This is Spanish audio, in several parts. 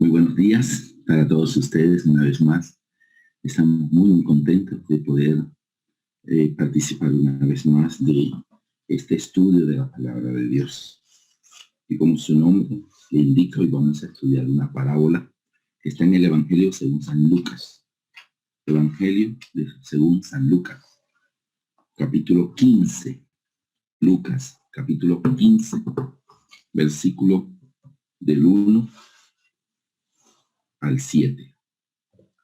Muy buenos días para todos ustedes una vez más. Estamos muy contentos de poder participar una vez más de este estudio de la palabra de Dios. Y como su nombre le indica, hoy vamos a estudiar una parábola que está en el Evangelio según San Lucas. Evangelio según San Lucas, capítulo 15. Lucas, capítulo 15, versículo del 1 al 7.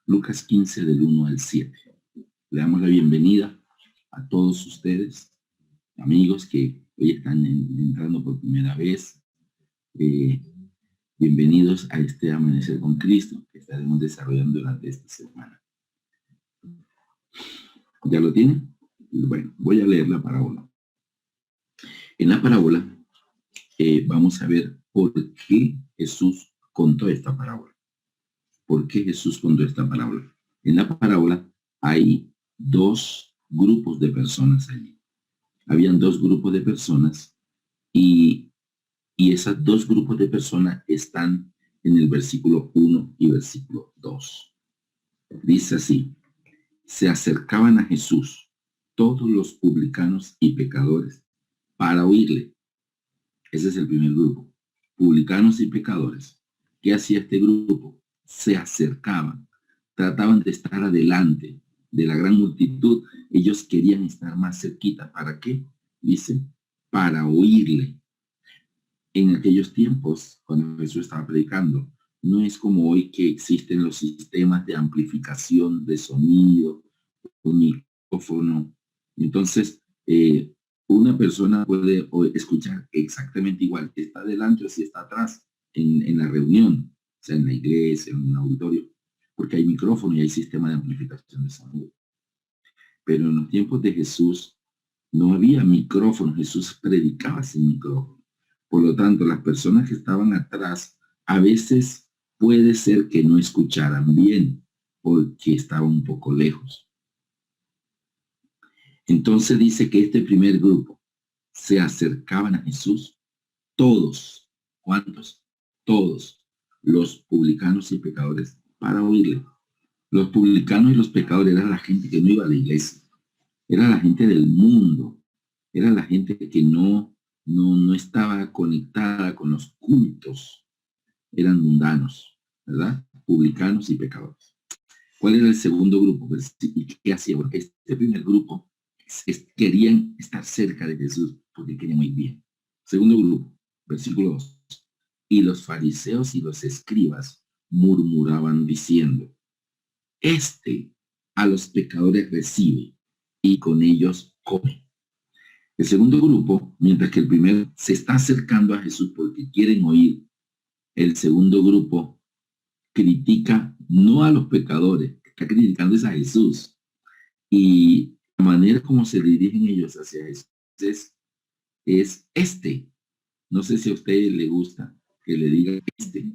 Lucas 15 del 1 al 7. Le damos la bienvenida a todos ustedes, amigos que hoy están entrando por primera vez. Bienvenidos a este Amanecer con Cristo que estaremos desarrollando durante esta semana. ¿Ya lo tienen? Bueno, voy a leer la parábola. En la parábola vamos a ver por qué Jesús contó esta parábola. ¿Por qué Jesús contó esta parábola? En la parábola hay dos grupos de personas allí. Habían dos grupos de personas y esos dos grupos de personas están en el versículo 1 y versículo 2. Dice así: se acercaban a Jesús todos los publicanos y pecadores para oírle. Ese es el primer grupo. Publicanos y pecadores. ¿Qué hacía este grupo? Se acercaban, trataban de estar adelante de la gran multitud. Ellos querían estar más cerquita. ¿Para qué? Dice, para oírle. En aquellos tiempos, cuando Jesús estaba predicando, no es como hoy que existen los sistemas de amplificación de sonido, un micrófono. Entonces, una persona puede escuchar exactamente igual si está adelante o si está atrás en la reunión, o sea, en la iglesia, en un auditorio, porque hay micrófono y hay sistema de amplificación de sonido. Pero en los tiempos de Jesús no había micrófono, Jesús predicaba sin micrófono. Por lo tanto, las personas que estaban atrás a veces puede ser que no escucharan bien porque estaban un poco lejos. Entonces dice que este primer grupo se acercaban a Jesús todos. ¿Cuántos? Todos los publicanos y pecadores para oírle. Los publicanos y los pecadores eran la gente que no iba a la iglesia. Era la gente del mundo. Era la gente que no estaba conectada con los cultos. Eran mundanos, ¿verdad? Publicanos y pecadores. ¿Cuál era el segundo grupo? ¿Y qué hacía? Porque este primer grupo querían estar cerca de Jesús porque querían muy bien. Segundo grupo, versículo 2. Y los fariseos y los escribas murmuraban diciendo: este a los pecadores recibe y con ellos come. El segundo grupo, mientras que el primero se está acercando a Jesús porque quieren oír, el segundo grupo critica no a los pecadores, está criticando es a Jesús. Y la manera como se dirigen ellos hacia Jesús es este. No sé si a usted le gusta que le diga este.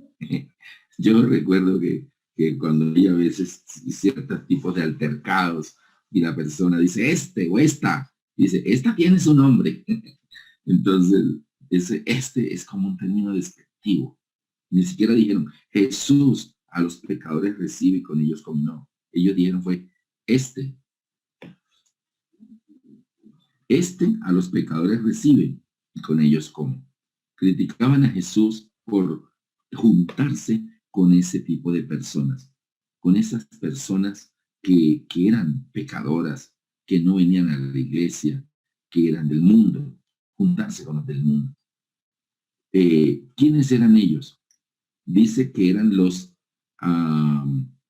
Yo recuerdo que cuando hay a veces ciertos tipos de altercados y la persona dice este o esta, dice, esta tiene su nombre. Entonces, este es como un término despectivo. Ni siquiera dijeron, Jesús a los pecadores recibe y con ellos come. No. Ellos dijeron fue, este a los pecadores recibe y con ellos come. Criticaban a Jesús por juntarse con ese tipo de personas, con esas personas que eran pecadoras, que no venían a la iglesia, que eran del mundo, juntarse con los del mundo. ¿Quiénes eran ellos? Dice que eran los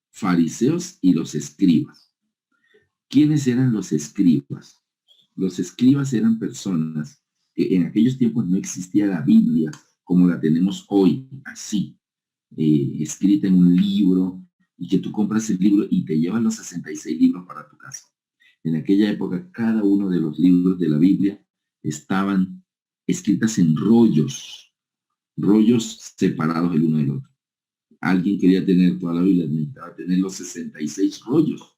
fariseos y los escribas. ¿Quiénes eran los escribas? Los escribas eran personas que en aquellos tiempos no existía la Biblia como la tenemos hoy, así, escrita en un libro, y que tú compras el libro y te llevan los 66 libros para tu casa. En aquella época, cada uno de los libros de la Biblia estaban escritas en rollos separados el uno del otro. Alguien quería tener toda la Biblia, necesitaba tener los 66 rollos.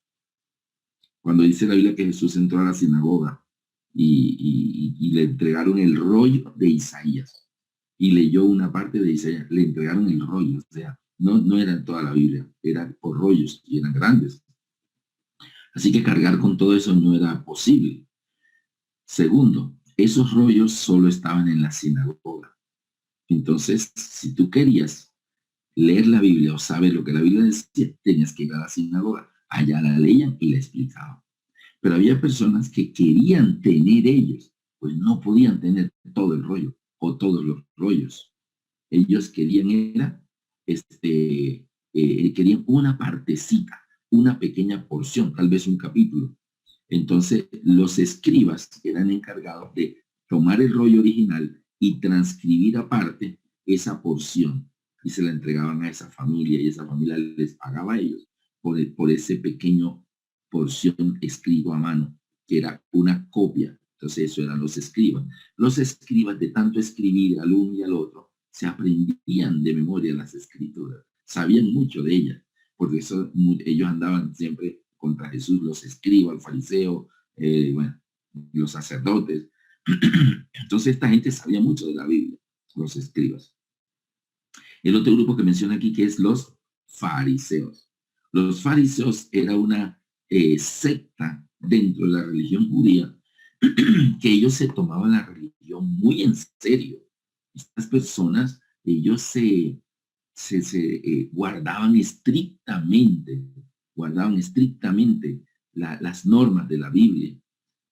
Cuando dice la Biblia que Jesús entró a la sinagoga y le entregaron el rollo de Isaías y leyó una parte de Isaías, le entregaron el rollo, o sea, no eran toda la Biblia, eran por rollos y eran grandes. Así que cargar con todo eso no era posible. Segundo, esos rollos solo estaban en la sinagoga. Entonces, si tú querías leer la Biblia o saber lo que la Biblia decía, tenías que ir a la sinagoga. Allá la leían y la explicaban. Pero había personas que querían tener ellos, pues no podían tener todo el rollo o todos los rollos. Ellos querían era, querían una partecita, una pequeña porción, tal vez un capítulo. Entonces, los escribas eran encargados de tomar el rollo original y transcribir aparte esa porción y se la entregaban a esa familia y esa familia les pagaba a ellos por ese pequeño porción escrito a mano, que era una copia. Entonces, eso eran los escribas. Los escribas, de tanto escribir al uno y al otro, se aprendían de memoria las escrituras, sabían mucho de ellas, porque eso, ellos andaban siempre contra Jesús, los escribas, el fariseo, bueno, los sacerdotes. Entonces esta gente sabía mucho de la Biblia, los escribas. El otro grupo que menciona aquí que es los fariseos. Los fariseos era una secta dentro de la religión judía que ellos se tomaban la religión muy en serio. Estas personas, ellos se guardaban estrictamente las normas de la Biblia.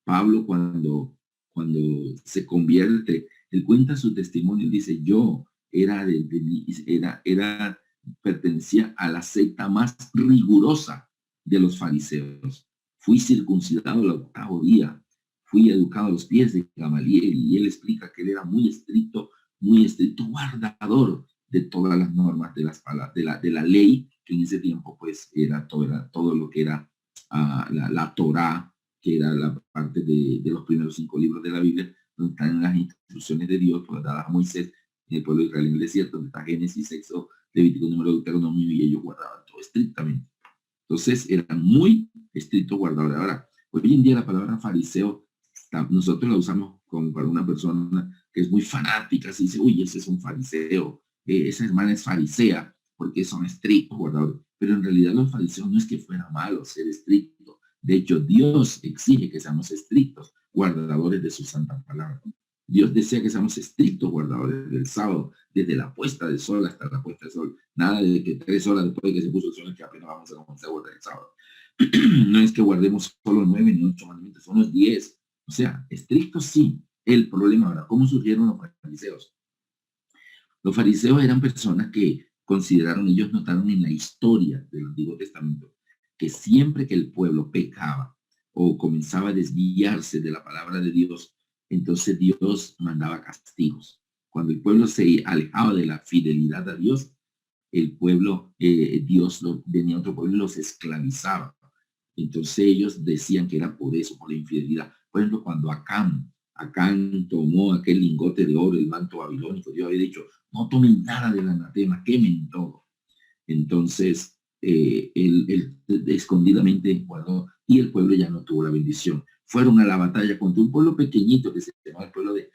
Pablo cuando se convierte, él cuenta su testimonio, dice, yo pertenecía a la secta más rigurosa de los fariseos. Fui circuncidado al 8º día, fui educado a los pies de Gamaliel, y él explica que él era muy estricto guardador de todas las normas de las palabras, de la ley, que en ese tiempo pues era todo lo que era la Torá, que era la parte de los primeros 5 libros de la Biblia, donde están las instrucciones de Dios pues, dadas a Moisés en el pueblo de Israel en el desierto, donde está Génesis, Éxodo, Levítico, Número, Deuteronomio, y ellos guardaban todo estrictamente. Entonces eran muy estrictos guardadores. Ahora, hoy en día la palabra fariseo, nosotros la usamos como para una persona que es muy fanática, así dice, uy, ese es un fariseo, esa hermana es farisea, porque son estrictos guardadores. Pero en realidad los fariseos no es que fuera malo ser estricto. De hecho, Dios exige que seamos estrictos guardadores de su santa palabra. Dios desea que seamos estrictos guardadores del sábado, desde la puesta del sol hasta la puesta del sol. Nada de que 3 horas después de que se puso el sol, que apenas vamos a comenzar a guardar el sábado. No es que guardemos solo 9 ni 8 mandamientos, son los 10. O sea, estrictos sí. El problema ahora, ¿cómo surgieron los fariseos? Los fariseos eran personas que consideraron, ellos notaron en la historia del Antiguo Testamento, que siempre que el pueblo pecaba o comenzaba a desviarse de la palabra de Dios, entonces Dios mandaba castigos. Cuando el pueblo se alejaba de la fidelidad a Dios, el pueblo, Dios venía otro pueblo y los esclavizaba. Entonces ellos decían que era por eso, por la infidelidad. Por ejemplo, cuando Acán tomó aquel lingote de oro, el manto babilónico, Dios había dicho, no tomen nada del anatema, quemen todo. Entonces, él escondidamente guardó y el pueblo ya no tuvo la bendición. Fueron a la batalla contra un pueblo pequeñito que se llamaba el pueblo de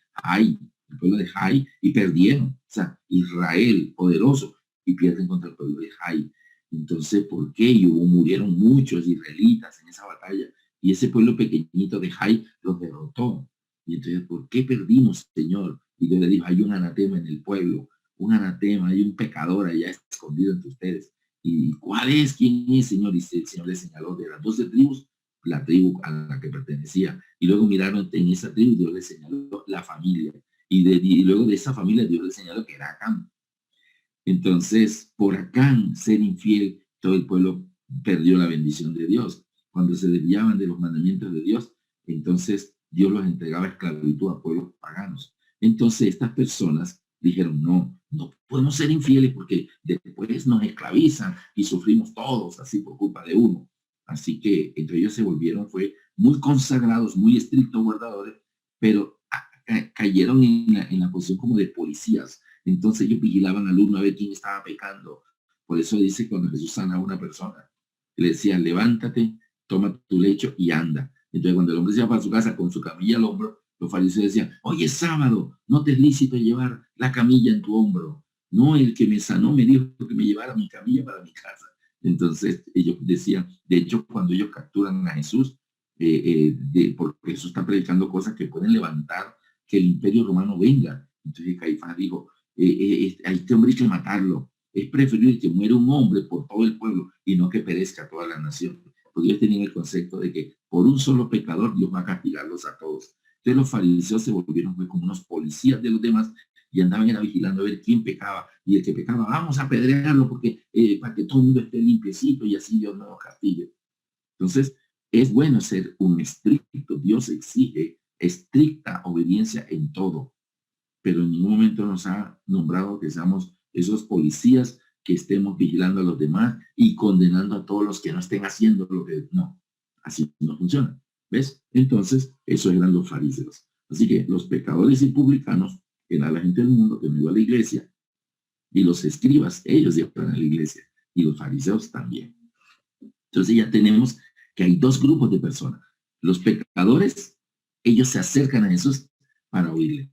Jai, y perdieron. O sea, Israel, poderoso, y pierden contra el pueblo de Jai. Entonces, ¿por qué? Murieron muchos israelitas en esa batalla, y ese pueblo pequeñito de Jai los derrotó. Y entonces, ¿por qué perdimos, Señor? Y Dios le dijo, hay un anatema en el pueblo, un anatema, hay un pecador allá escondido entre ustedes. ¿Y cuál es? ¿Quién es, Señor? Y el Señor le señaló de las 12 tribus, la tribu a la que pertenecía. Y luego miraron en esa tribu, Dios le señaló la familia. Y luego de esa familia, Dios le señaló que era Acán. Entonces, por Acán ser infiel, todo el pueblo perdió la bendición de Dios. Cuando se desviaban de los mandamientos de Dios, entonces Dios los entregaba a esclavitud a pueblos paganos. Entonces estas personas dijeron, no podemos ser infieles porque después nos esclavizan y sufrimos todos así por culpa de uno. Así que entre ellos se volvieron, fue muy consagrados, muy estrictos guardadores, pero cayeron en la posición como de policías. Entonces ellos vigilaban al uno a ver quién estaba pecando. Por eso dice cuando Jesús sana a una persona, le decía, levántate, toma tu lecho y anda. Entonces cuando el hombre se iba para su casa con su camilla al hombro, los fariseos decían, hoy es sábado, no te es lícito llevar la camilla en tu hombro. No, el que me sanó me dijo que me llevara mi camilla para mi casa. Entonces ellos decían, de hecho, cuando ellos capturan a Jesús, porque Jesús está predicando cosas que pueden levantar que el imperio romano venga. Entonces Caifás dijo, a este hombre hay que matarlo. Es preferible que muera un hombre por todo el pueblo y no que perezca toda la nación. Porque ellos tenían el concepto de que por un solo pecador Dios va a castigarlos a todos. Entonces los fariseos se volvieron como unos policías de los demás y andaban era vigilando a ver quién pecaba. Y el que pecaba, vamos a apedrearlo porque para que todo el mundo esté limpiecito y así Dios no lo castigue. Entonces, es bueno ser un estricto. Dios exige estricta obediencia en todo, pero en ningún momento nos ha nombrado que seamos esos policías que estemos vigilando a los demás y condenando a todos los que no estén haciendo lo que no. Así no funciona. ¿Ves? Entonces, eso eran los fariseos. Así que los pecadores y publicanos, que era la gente del mundo que no iba a la iglesia, y los escribas, ellos iban a la iglesia, y los fariseos también. Entonces ya tenemos que hay dos grupos de personas. Los pecadores, ellos se acercan a Jesús para oírle.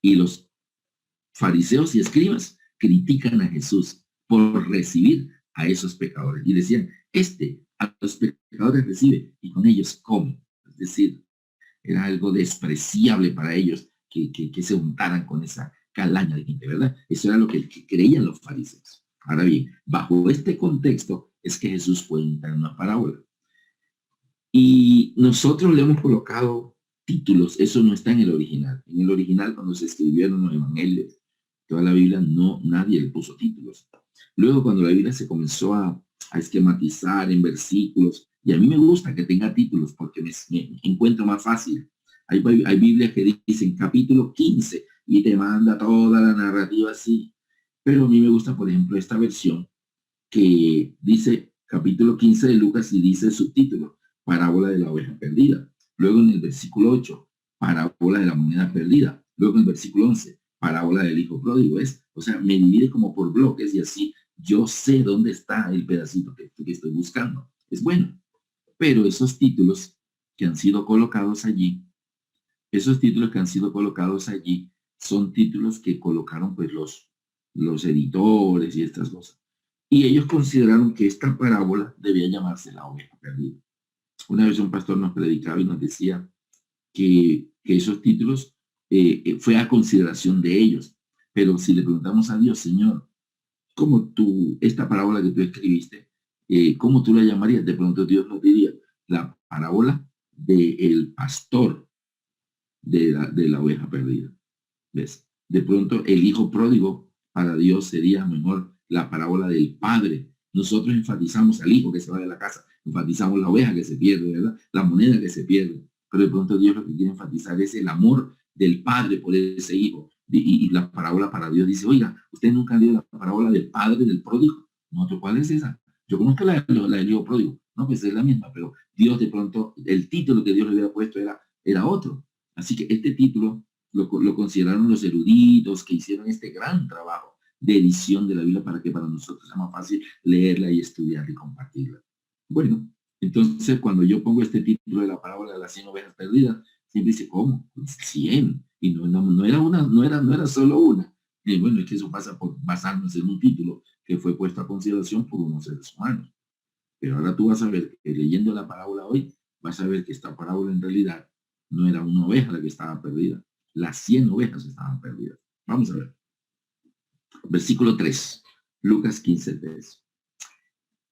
Y los fariseos y escribas critican a Jesús por recibir a esos pecadores. Y decían, a los pecadores recibe y con ellos come. Es decir, era algo despreciable para ellos que se untaran con esa calaña de gente, ¿verdad? Eso era lo que creían los fariseos. Ahora bien, bajo este contexto es que Jesús cuenta una parábola. Y nosotros le hemos colocado títulos, eso no está en el original. En el original, cuando se escribieron los evangelios, toda la Biblia, nadie le puso títulos. Luego, cuando la Biblia se comenzó a esquematizar en versículos, y a mí me gusta que tenga títulos porque me encuentro más fácil. Hay Biblias que dicen capítulo 15 y te manda toda la narrativa así. Pero a mí me gusta, por ejemplo, esta versión que dice capítulo 15 de Lucas y dice subtítulo, parábola de la oveja perdida. Luego en el versículo 8, parábola de la moneda perdida. Luego en el versículo 11, parábola del hijo pródigo. O sea, me divide como por bloques y así yo sé dónde está el pedacito que estoy buscando. Es bueno. Pero esos títulos que han sido colocados allí, son títulos que colocaron pues los editores y estas cosas. Y ellos consideraron que esta parábola debía llamarse la oveja perdida. Una vez un pastor nos predicaba y nos decía que esos títulos fue a consideración de ellos. Pero si le preguntamos a Dios, Señor, ¿cómo esta parábola que tú escribiste, cómo tú la llamarías? De pronto Dios nos diría, la parábola del pastor de la oveja perdida. ¿Ves? De pronto el hijo pródigo para Dios sería mejor la parábola del padre. Nosotros enfatizamos al hijo que se va de la casa, enfatizamos la oveja que se pierde, ¿verdad? La moneda que se pierde. Pero de pronto Dios lo que quiere enfatizar es el amor del padre por ese hijo. Y la parábola para Dios dice, oiga, ¿usted nunca han leído la parábola del padre del pródigo? No, ¿cuál es esa? Yo conozco la del hijo pródigo. No, pues es la misma, pero Dios de pronto, el título que Dios le hubiera puesto era otro. Así que este título lo consideraron los eruditos que hicieron este gran trabajo de edición de la Biblia para que para nosotros sea más fácil leerla y estudiarla y compartirla. Bueno, entonces cuando yo pongo este título de la parábola de las 100 ovejas perdidas, siempre dice, ¿cómo? 100. Y no era solo una. Y bueno, es que eso pasa por basarnos en un título que fue puesto a consideración por unos seres humanos. Pero ahora tú vas a ver que leyendo la parábola hoy, vas a ver que esta parábola en realidad no era una oveja la que estaba perdida. Las 100 ovejas estaban perdidas. Vamos a ver. Versículo 3. Lucas 15:3.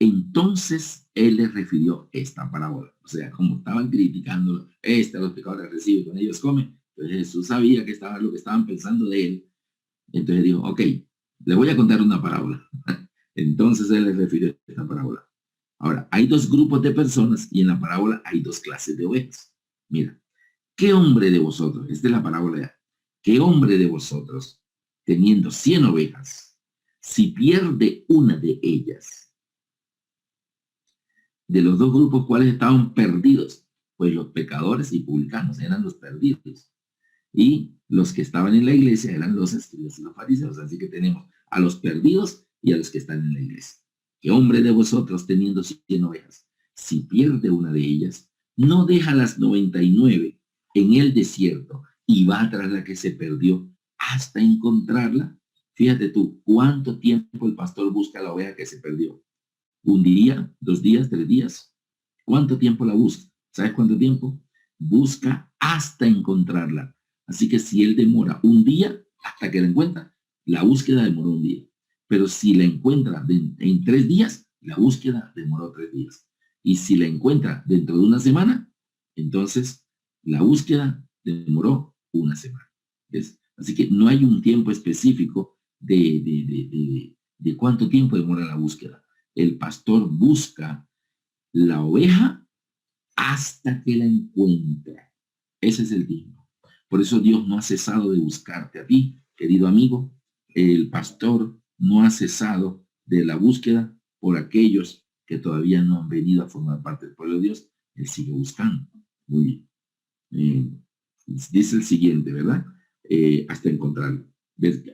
Entonces él les refirió esta parábola. O sea, como estaban criticándolo, los pecadores reciben, con ellos comen. Entonces Jesús sabía que lo que estaban pensando de él. Entonces dijo, ok, le voy a contar una parábola. Entonces él les refirió esta parábola. Ahora, hay dos grupos de personas y en la parábola hay dos clases de ovejas. Mira, ¿qué hombre de vosotros? Esta es la parábola ya. ¿Qué hombre de vosotros, teniendo 100 ovejas, si pierde una de ellas? De los dos grupos, ¿cuáles estaban perdidos? Pues los pecadores y publicanos eran los perdidos. Y los que estaban en la iglesia eran los escribas y los fariseos. Así que tenemos a los perdidos y a los que están en la iglesia. ¿Qué hombre de vosotros, teniendo 100 ovejas, si pierde una de ellas, no deja las 99 en el desierto y va tras la que se perdió hasta encontrarla? Fíjate tú, ¿cuánto tiempo el pastor busca a la oveja que se perdió? ¿Un día, 2 días, 3 días? ¿Cuánto tiempo la busca? ¿Sabes cuánto tiempo? Busca hasta encontrarla. Así que si él demora un día hasta que la encuentra, la búsqueda demoró un día. Pero si la encuentra en 3 días, la búsqueda demoró 3 días. Y si la encuentra dentro de una semana, entonces la búsqueda demoró una semana. ¿Ves? Así que no hay un tiempo específico de cuánto tiempo demora la búsqueda. El pastor busca la oveja hasta que la encuentra. Ese es el tiempo. Por eso Dios no ha cesado de buscarte a ti, querido amigo. El pastor no ha cesado de la búsqueda por aquellos que todavía no han venido a formar parte del pueblo de Dios. Él sigue buscando. Muy bien. Dice el siguiente, ¿verdad? Hasta encontrarlo.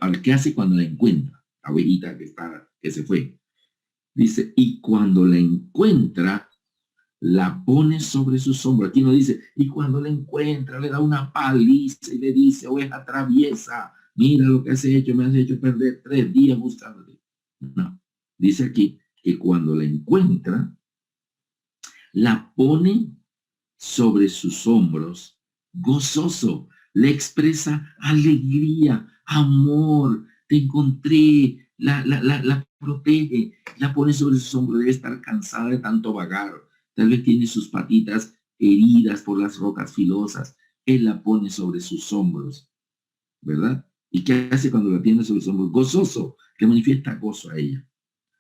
Ahora, ¿qué hace cuando la encuentra? La ovejita que se fue. Dice, y cuando la encuentra, la pone sobre sus hombros. Aquí no dice, y cuando la encuentra, le da una paliza y le dice, oveja traviesa, mira lo que has hecho, me has hecho perder 3 días buscándote. No, dice aquí que cuando la encuentra, la pone sobre sus hombros, gozoso, le expresa alegría, amor, te encontré, la protege, la pone sobre sus hombros, debe estar cansada de tanto vagar, tal vez tiene sus patitas heridas por las rocas filosas, él la pone sobre sus hombros, ¿verdad? ¿Y qué hace cuando la tiene sobre sus hombros? Gozoso, que manifiesta gozo a ella.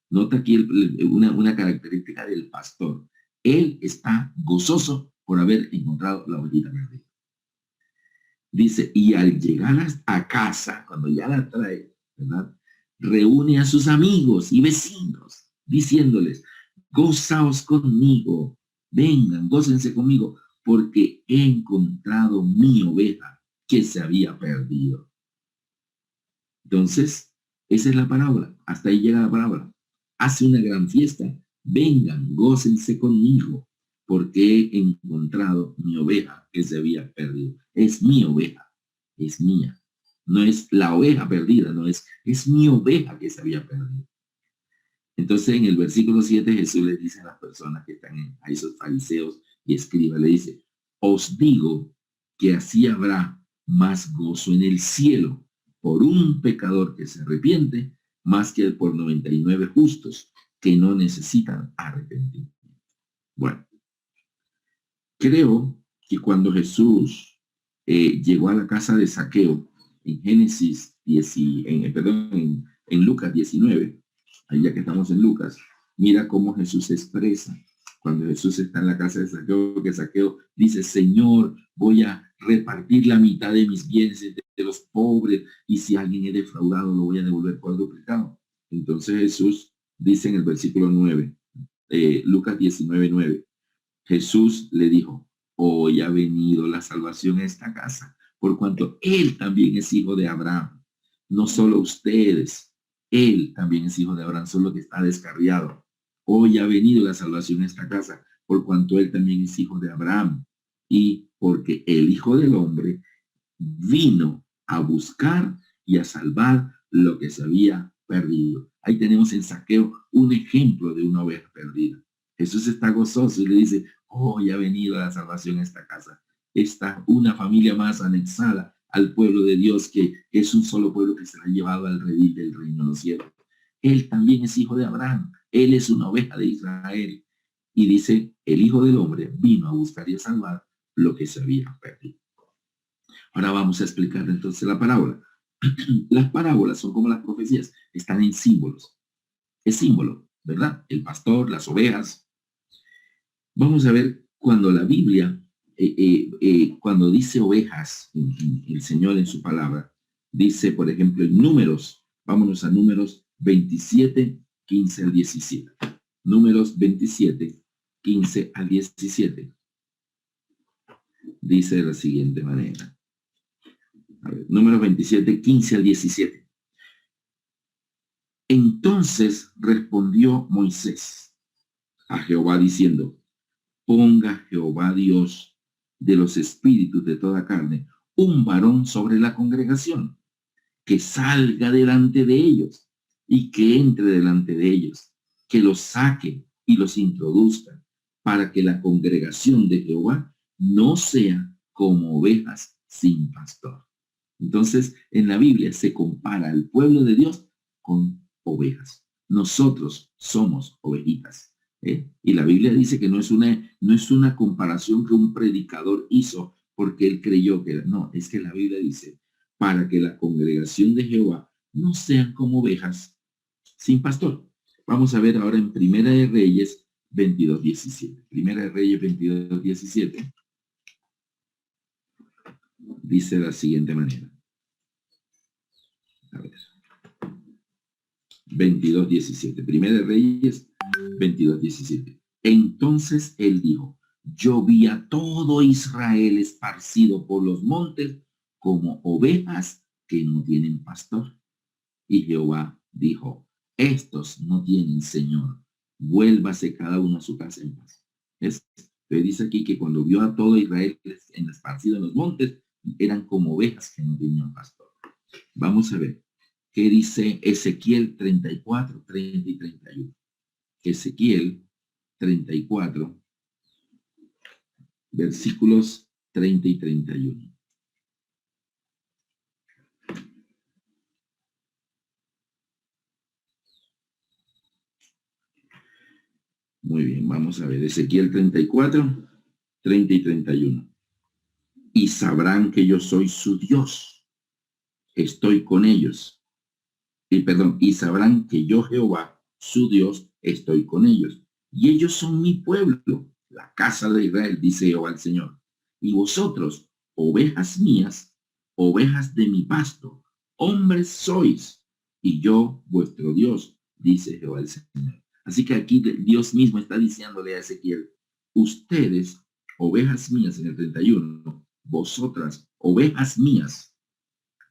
Nota aquí una característica del pastor. Él está gozoso por haber encontrado la ovejita perdida. Dice, y al llegar a casa, cuando ya la trae, ¿verdad? Reúne a sus amigos y vecinos, diciéndoles, gozaos conmigo, vengan, gócense conmigo, porque he encontrado mi oveja que se había perdido. Entonces, esa es la parábola. Hasta ahí llega la parábola. Hace una gran fiesta. Vengan, gócense conmigo, porque he encontrado mi oveja que se había perdido. Es mi oveja, es mía. No es la oveja perdida, no es mi oveja que se había perdido. Entonces, en el versículo 7, Jesús le dice a las personas que están a esos fariseos y escribas, le dice, os digo que así habrá más gozo en el cielo por un pecador que se arrepiente, más que por 99 justos que no necesitan arrepentimiento. Bueno, creo que cuando Jesús llegó a la casa de Zaqueo, en Génesis 10, en Lucas 19, ahí ya que estamos en Lucas, mira cómo Jesús se expresa. Cuando Jesús está en la casa de Zaqueo, que Zaqueo dice, Señor, voy a repartir la mitad de mis bienes de los pobres, y si alguien es defraudado, lo voy a devolver cuadruplicado. Entonces Jesús dice en el versículo 9, Lucas 19, 9, Jesús le dijo, hoy ha venido la salvación a esta casa, por cuanto él también es hijo de Abraham. No solo ustedes, él también es hijo de Abraham, solo que está descarriado. Hoy ha venido la salvación a esta casa, por cuanto él también es hijo de Abraham. Y porque el Hijo del Hombre vino a buscar y a salvar lo que se había perdido. Ahí tenemos en Zaqueo un ejemplo de una oveja perdida. Jesús está gozoso y le dice, hoy ha venido la salvación a esta casa. Está una familia más anexada al pueblo de Dios, que es un solo pueblo que se ha llevado al redil del reino de los cielos. Él también es hijo de Abraham. Él es una oveja de Israel. Y dice, el Hijo del Hombre vino a buscar y a salvar lo que se había perdido. Ahora vamos a explicar entonces la parábola. Las parábolas son como las profecías, están en símbolos. Es símbolo, ¿verdad? El pastor, las ovejas. Vamos a ver cuando la Biblia, cuando dice ovejas, el Señor en su palabra, dice, por ejemplo, en Números, vámonos a Números 27, 15 al 17. Números 27, 15 al 17. Dice de la siguiente manera. A ver, Números 27, 15 al 17. Entonces respondió Moisés a Jehová diciendo, ponga Jehová Dios de los espíritus de toda carne un varón sobre la congregación. que salga delante de ellos y que entre delante de ellos, que los saque y los introduzca, para que la congregación de Jehová no sea como ovejas sin pastor. Entonces, en la Biblia se compara al pueblo de Dios con ovejas. Nosotros somos ovejitas. Y la Biblia dice que no es una comparación que un predicador hizo porque él creyó que era. No, es que la Biblia dice, para que la congregación de Jehová no sean como ovejas sin pastor. Vamos a ver ahora en Primera de Reyes 22:17. Primera de Reyes 22:17. Dice de la siguiente manera. A ver. 22:17. Primera de Reyes 22:17. Entonces él dijo, yo vi a todo Israel esparcido por los montes como ovejas que no tienen pastor. Y Jehová dijo, estos no tienen señor, vuélvase cada uno a su casa en paz. Pero dice aquí que cuando vio a todo Israel esparcido en los montes, eran como ovejas que no tenían pastor. Vamos a ver qué dice Ezequiel 34, 30 y 31. Ezequiel 34, versículos 30 y 31. Muy bien, vamos a ver. Ezequiel 34, 30 y 31. Y sabrán que yo soy su Dios. Estoy con ellos. Y sabrán que yo, Jehová, su Dios, estoy con ellos. Y ellos son mi pueblo, la casa de Israel, dice Jehová el Señor. Y vosotros, ovejas mías, ovejas de mi pasto, hombres sois, y yo, vuestro Dios, dice Jehová el Señor. Así que aquí Dios mismo está diciéndole a Ezequiel, ustedes, ovejas mías, en el 31, vosotras, ovejas mías,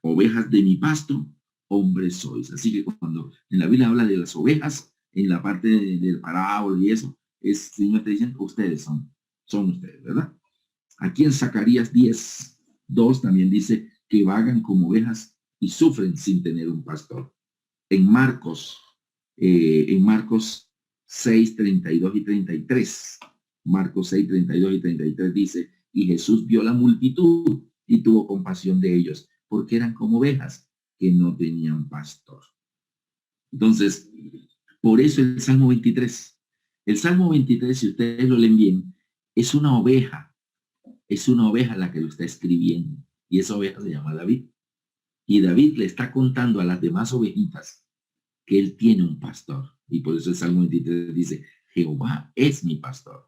ovejas de mi pasto, hombres sois. Así que cuando en la Biblia habla de las ovejas, en la parte del parábola y eso, el Señor está diciendo, ustedes son ustedes, ¿verdad? Aquí en Zacarías 10:2 también dice que vagan como ovejas y sufren sin tener un pastor. En Marcos 6:32 y 33, Marcos 6:32 y 33 dice, y Jesús vio la multitud y tuvo compasión de ellos, porque eran como ovejas que no tenían pastor. Entonces, por eso el Salmo 23. El Salmo 23, si ustedes lo leen bien, es una oveja la que lo está escribiendo. Y esa oveja se llama David. Y David le está contando a las demás ovejitas que él tiene un pastor. Y por eso el Salmo 23 dice, Jehová es mi pastor.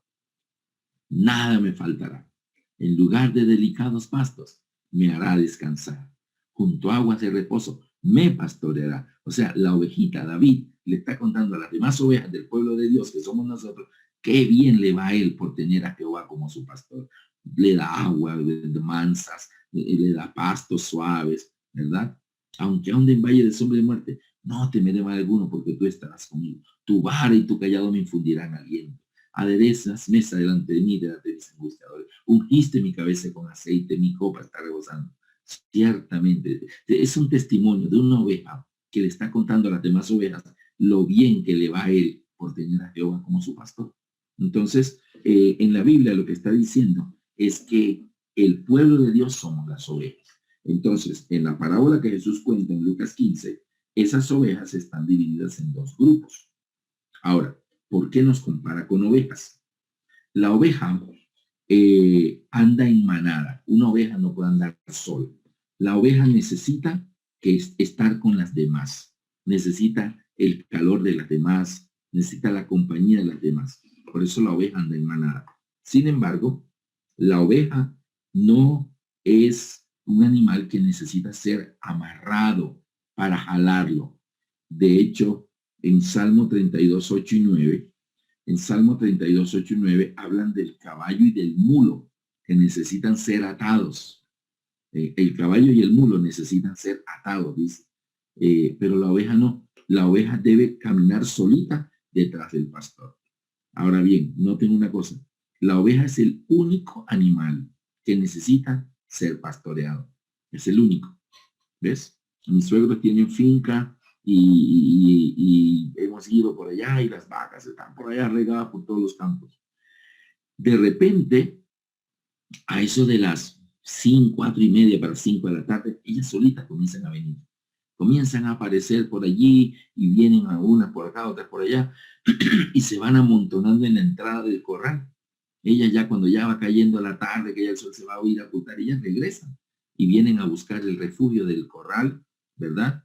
Nada me faltará. En lugar de delicados pastos, me hará descansar. Junto a aguas de reposo, me pastoreará. O sea, la ovejita David le está contando a las demás ovejas del pueblo de Dios, que somos nosotros, qué bien le va a él por tener a Jehová como su pastor. Le da agua de mansas, le da pastos suaves, ¿verdad? Aunque ande en valle de sombra de muerte, no temeré mal alguno porque tú estarás conmigo. Tu vara y tu callado me infundirán aliento. Aderezas mesa delante de mí, delante de mis angustiadores. Ungiste mi cabeza con aceite, mi copa está rebosando. Ciertamente, es un testimonio de una oveja que le está contando a las demás ovejas lo bien que le va a él por tener a Jehová como su pastor. Entonces, en la Biblia lo que está diciendo es que el pueblo de Dios somos las ovejas. Entonces, en la parábola que Jesús cuenta en Lucas 15, esas ovejas están divididas en dos grupos. Ahora, ¿por qué nos compara con ovejas? La oveja anda en manada. Una oveja no puede andar sola. La oveja necesita estar con las demás. Necesita el calor de las demás. Necesita la compañía de las demás. Por eso la oveja anda en manada. Sin embargo, la oveja no es un animal que necesita ser amarrado para jalarlo. De hecho, en Salmo 32, 8 y 9, en Salmo 32, 8 y 9 hablan del caballo y del mulo que necesitan ser atados. El caballo y el mulo necesitan ser atados, dice. Pero la oveja no. La oveja debe caminar solita detrás del pastor. Ahora bien, noten una cosa. La oveja es el único animal que necesita ser pastoreado. Es el único. ¿Ves? Mis suegros tienen finca y hemos ido por allá y las vacas están por allá regadas por todos los campos. De repente, a eso de las 5, 4:30 para 5 de la tarde, ellas solitas comienzan a venir. Comienzan a aparecer por allí y vienen a unas por acá, otras por allá y se van amontonando en la entrada del corral. Ellas ya cuando ya va cayendo la tarde, que ya el sol se va a ir a ocultar, ellas regresan y vienen a buscar el refugio del corral, ¿verdad?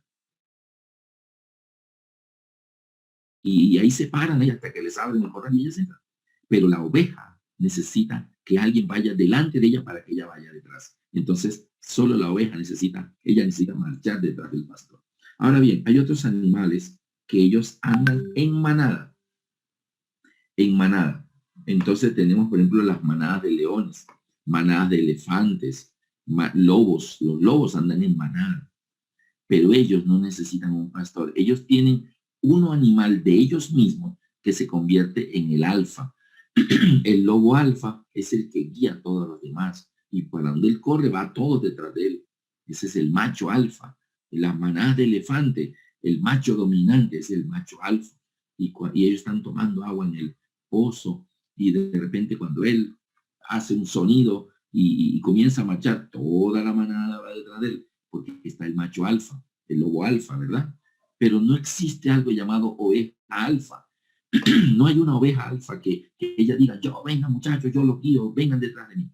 Y ahí se paran ellas hasta que les abren el corral y ellas entran. Pero la oveja necesita que alguien vaya delante de ella para que ella vaya detrás. Entonces, solo la oveja ella necesita marchar detrás del pastor. Ahora bien, hay otros animales que ellos andan en manada. En manada. Entonces tenemos, por ejemplo, las manadas de leones, manadas de elefantes, lobos. Los lobos andan en manada, pero ellos no necesitan un pastor. Ellos tienen uno animal de ellos mismos que se convierte en el alfa. El lobo alfa es el que guía a todos los demás y por donde él corre va todos detrás de él. Ese es el macho alfa. En las manadas de elefante, el macho dominante es el macho alfa y ellos están tomando agua en el pozo y de repente cuando él hace un sonido y comienza a marchar, toda la manada va detrás de él porque está el macho alfa, el lobo alfa, ¿verdad? Pero no existe algo llamado oveja alfa. No hay una oveja alfa que ella diga, yo, venga muchachos, yo los guío, vengan detrás de mí.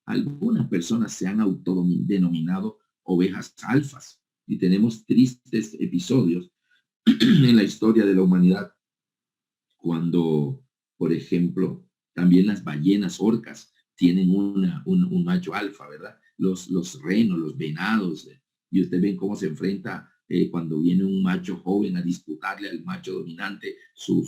Algunas personas se han autodenominado ovejas alfas y tenemos tristes episodios en la historia de la humanidad cuando, por ejemplo, también las ballenas orcas tienen un macho alfa, ¿verdad? Los renos, los venados, y usted ven cómo se enfrenta cuando viene un macho joven a disputarle al macho dominante su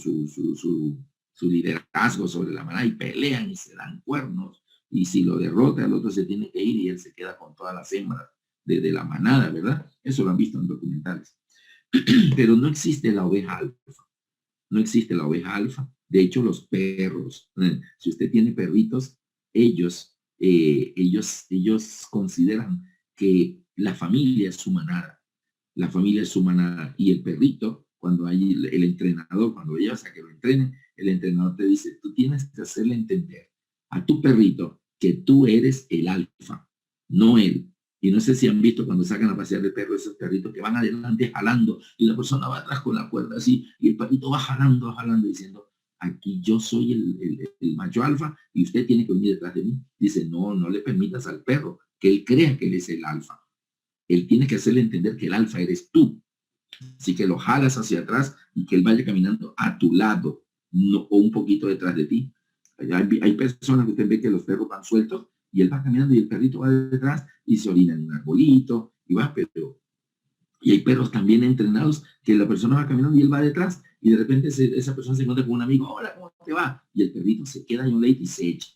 liderazgo sobre la manada y pelean y se dan cuernos y si lo derrota el otro se tiene que ir y él se queda con todas las hembras de la manada, ¿verdad? Eso lo han visto en documentales. Pero no existe la oveja alfa. No existe la oveja alfa. De hecho, los perros, si usted tiene perritos, ellos consideran que la familia es su manada. La familia es su manada. Y el perrito, cuando hay el entrenador, cuando llevas a que lo entrenen, el entrenador te dice, tú tienes que hacerle entender a tu perrito que tú eres el alfa, no él. Y no sé si han visto cuando sacan a pasear de perro esos perritos que van adelante jalando y la persona va atrás con la cuerda así y el perrito va jalando, diciendo, aquí yo soy el macho alfa y usted tiene que venir detrás de mí. Dice, no, no le permitas al perro que él crea que él es el alfa. Él tiene que hacerle entender que el alfa eres tú. Así que lo jalas hacia atrás y que él vaya caminando a tu lado, no, o un poquito detrás de ti. Hay personas que usted ve que los perros van sueltos y él va caminando y el perrito va detrás y se orina en un arbolito y va, pero y hay perros también entrenados que la persona va caminando y él va detrás y de repente esa persona se encuentra con un amigo, hola, ¿cómo te va? Y el perrito se queda ahí un late y se echa,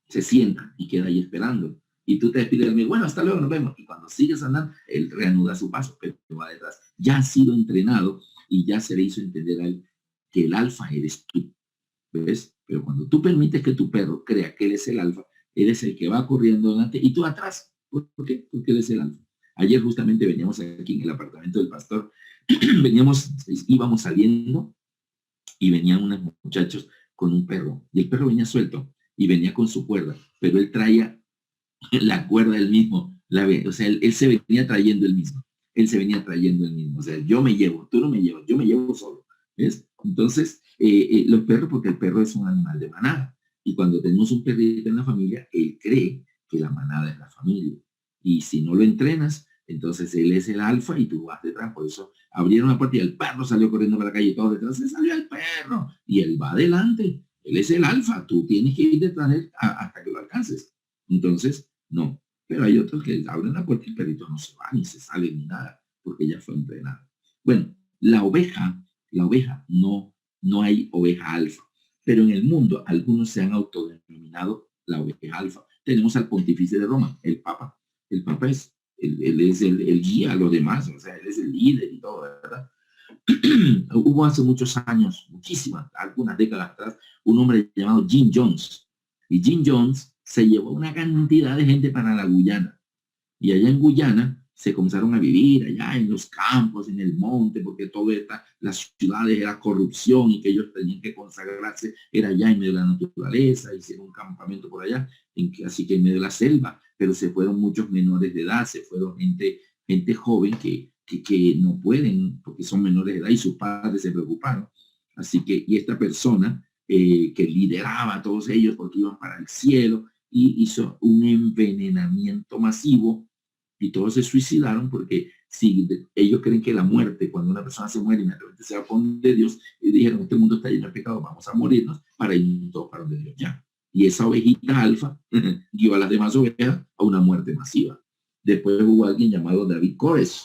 se sienta y queda ahí esperando. Y tú te despides del amigo, bueno, hasta luego, nos vemos. Y cuando sigues andando, él reanuda su paso, pero va detrás. Ya ha sido entrenado y ya se le hizo entender a él que el alfa eres tú. ¿Ves? Pero cuando tú permites que tu perro crea que él es el alfa, él es el que va corriendo delante y tú atrás. ¿Por qué? Porque él es el alfa. Ayer justamente veníamos aquí en el apartamento del pastor, íbamos saliendo y venían unos muchachos con un perro y el perro venía suelto y venía con su cuerda, pero él traía la cuerda él mismo, o sea, él se venía trayendo él mismo, o sea, yo me llevo, tú no me llevas, yo me llevo solo, ¿ves? Entonces, los perros, porque el perro es un animal de manada, y cuando tenemos un perrito en la familia, él cree que la manada es la familia, y si no lo entrenas, entonces él es el alfa y tú vas detrás, por eso abrieron la puerta y el perro salió corriendo para la calle, todo detrás, se salió el perro, y él va adelante, él es el alfa, tú tienes que ir detrás de él hasta que lo alcances. Entonces, no. Pero hay otros que abren la puerta y el perrito no se va, ni se sale, ni nada, porque ya fue entrenado. Bueno, la oveja, no hay oveja alfa. Pero en el mundo, algunos se han autodenominado la oveja alfa. Tenemos al pontífice de Roma, el Papa. El Papa él es el guía a los demás, o sea, él es el líder y todo, ¿verdad? Hubo hace muchos años, muchísimas, algunas décadas atrás, un hombre llamado Jim Jones. Y Jim Jones se llevó una cantidad de gente para la Guyana. Y allá en Guyana se comenzaron a vivir allá en los campos, en el monte, porque todo las ciudades era corrupción y que ellos tenían que consagrarse, era allá en medio de la naturaleza, hicieron un campamento por allá, así que en medio de la selva, pero se fueron muchos menores de edad, se fueron gente joven que no pueden, porque son menores de edad y sus padres se preocuparon. Así que, y esta persona que lideraba a todos ellos porque iban para el cielo, y hizo un envenenamiento masivo y todos se suicidaron porque si ellos creen que la muerte, cuando una persona se muere, inmediatamente se va a poner de Dios, y dijeron, este mundo está lleno de pecado, vamos a morirnos para ir todos para donde Dios ya. Y esa ovejita alfa guió a las demás ovejas a una muerte masiva. Después hubo alguien llamado David Koresh.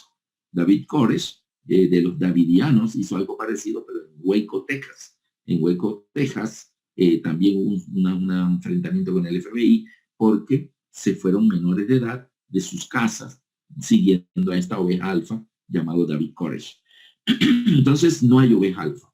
David Koresh, de los davidianos, hizo algo parecido, pero en Waco, Texas. En Waco, Texas, también hubo un enfrentamiento con el FBI porque se fueron menores de edad de sus casas siguiendo a esta oveja alfa llamado David Koresh. Entonces no hay oveja alfa.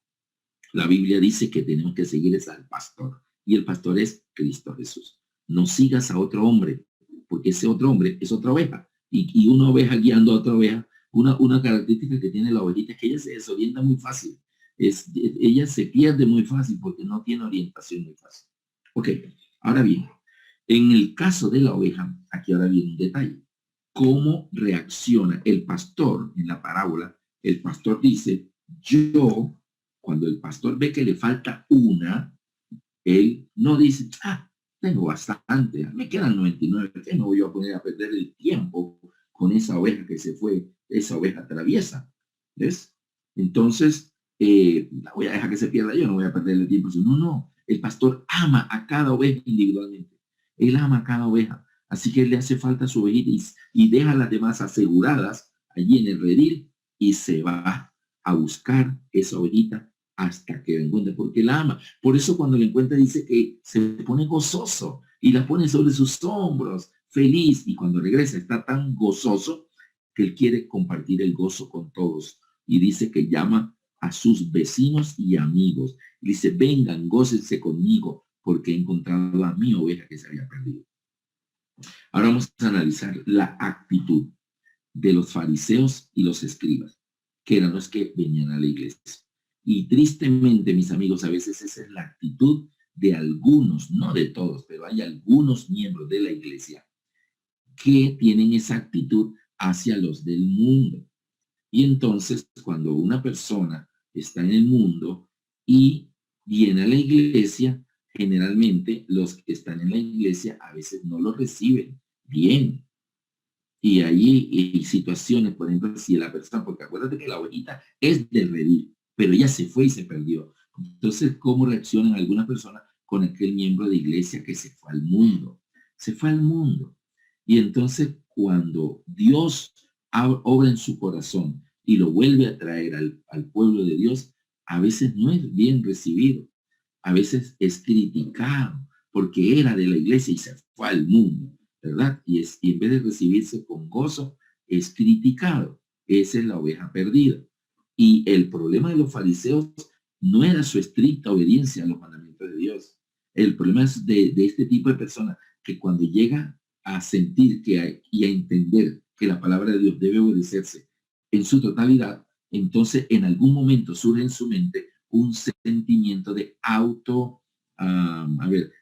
La Biblia dice que tenemos que seguir al pastor y el pastor es Cristo Jesús. No sigas a otro hombre porque ese otro hombre es otra oveja y una oveja guiando a otra oveja. Una característica que tiene la ovejita es que ella se desorienta muy fácil. Ella se pierde muy fácil porque no tiene orientación muy fácil. Ok, ahora bien, en el caso de la oveja, aquí ahora viene un detalle. ¿Cómo reacciona el pastor en la parábola? El pastor dice, cuando el pastor ve que le falta una, él no dice, tengo bastante, me quedan 99, que no voy a poner a perder el tiempo con esa oveja que se fue, esa oveja traviesa. ¿Ves? Entonces, la voy a dejar que se pierda, yo no voy a perder el tiempo. No, el pastor ama a cada oveja individualmente. Él ama a cada oveja. Así que le hace falta su ovejita y deja a las demás aseguradas allí en el redil y se va a buscar esa ovejita hasta que la encuentre, porque la ama. Por eso cuando la encuentra dice que se pone gozoso y la pone sobre sus hombros, feliz, y cuando regresa está tan gozoso que él quiere compartir el gozo con todos y dice que llama a sus vecinos y amigos. Y dice, vengan, gócense conmigo porque he encontrado a mi oveja que se había perdido. Ahora vamos a analizar la actitud de los fariseos y los escribas, que eran los que venían a la iglesia. Y tristemente, mis amigos, a veces esa es la actitud de algunos, no de todos, pero hay algunos miembros de la iglesia que tienen esa actitud hacia los del mundo. Y entonces, cuando una persona está en el mundo y viene a la iglesia, generalmente los que están en la iglesia a veces no lo reciben bien. Y ahí hay situaciones, por ejemplo, si la persona, porque acuérdate que la ovejita es de redil, pero ella se fue y se perdió. Entonces, ¿cómo reaccionan algunas personas con aquel miembro de iglesia que se fue al mundo? Se fue al mundo. Y entonces, cuando Dios obra en su corazón y lo vuelve a traer al pueblo de Dios, a veces no es bien recibido. A veces es criticado porque era de la iglesia y se fue al mundo, ¿verdad? Y en vez de recibirse con gozo, es criticado. Esa es la oveja perdida. Y el problema de los fariseos no era su estricta obediencia a los mandamientos de Dios. El problema es de este tipo de personas que cuando llega a sentir y a entender que la palabra de Dios debe obedecerse en su totalidad, entonces en algún momento surge en su mente un sentimiento de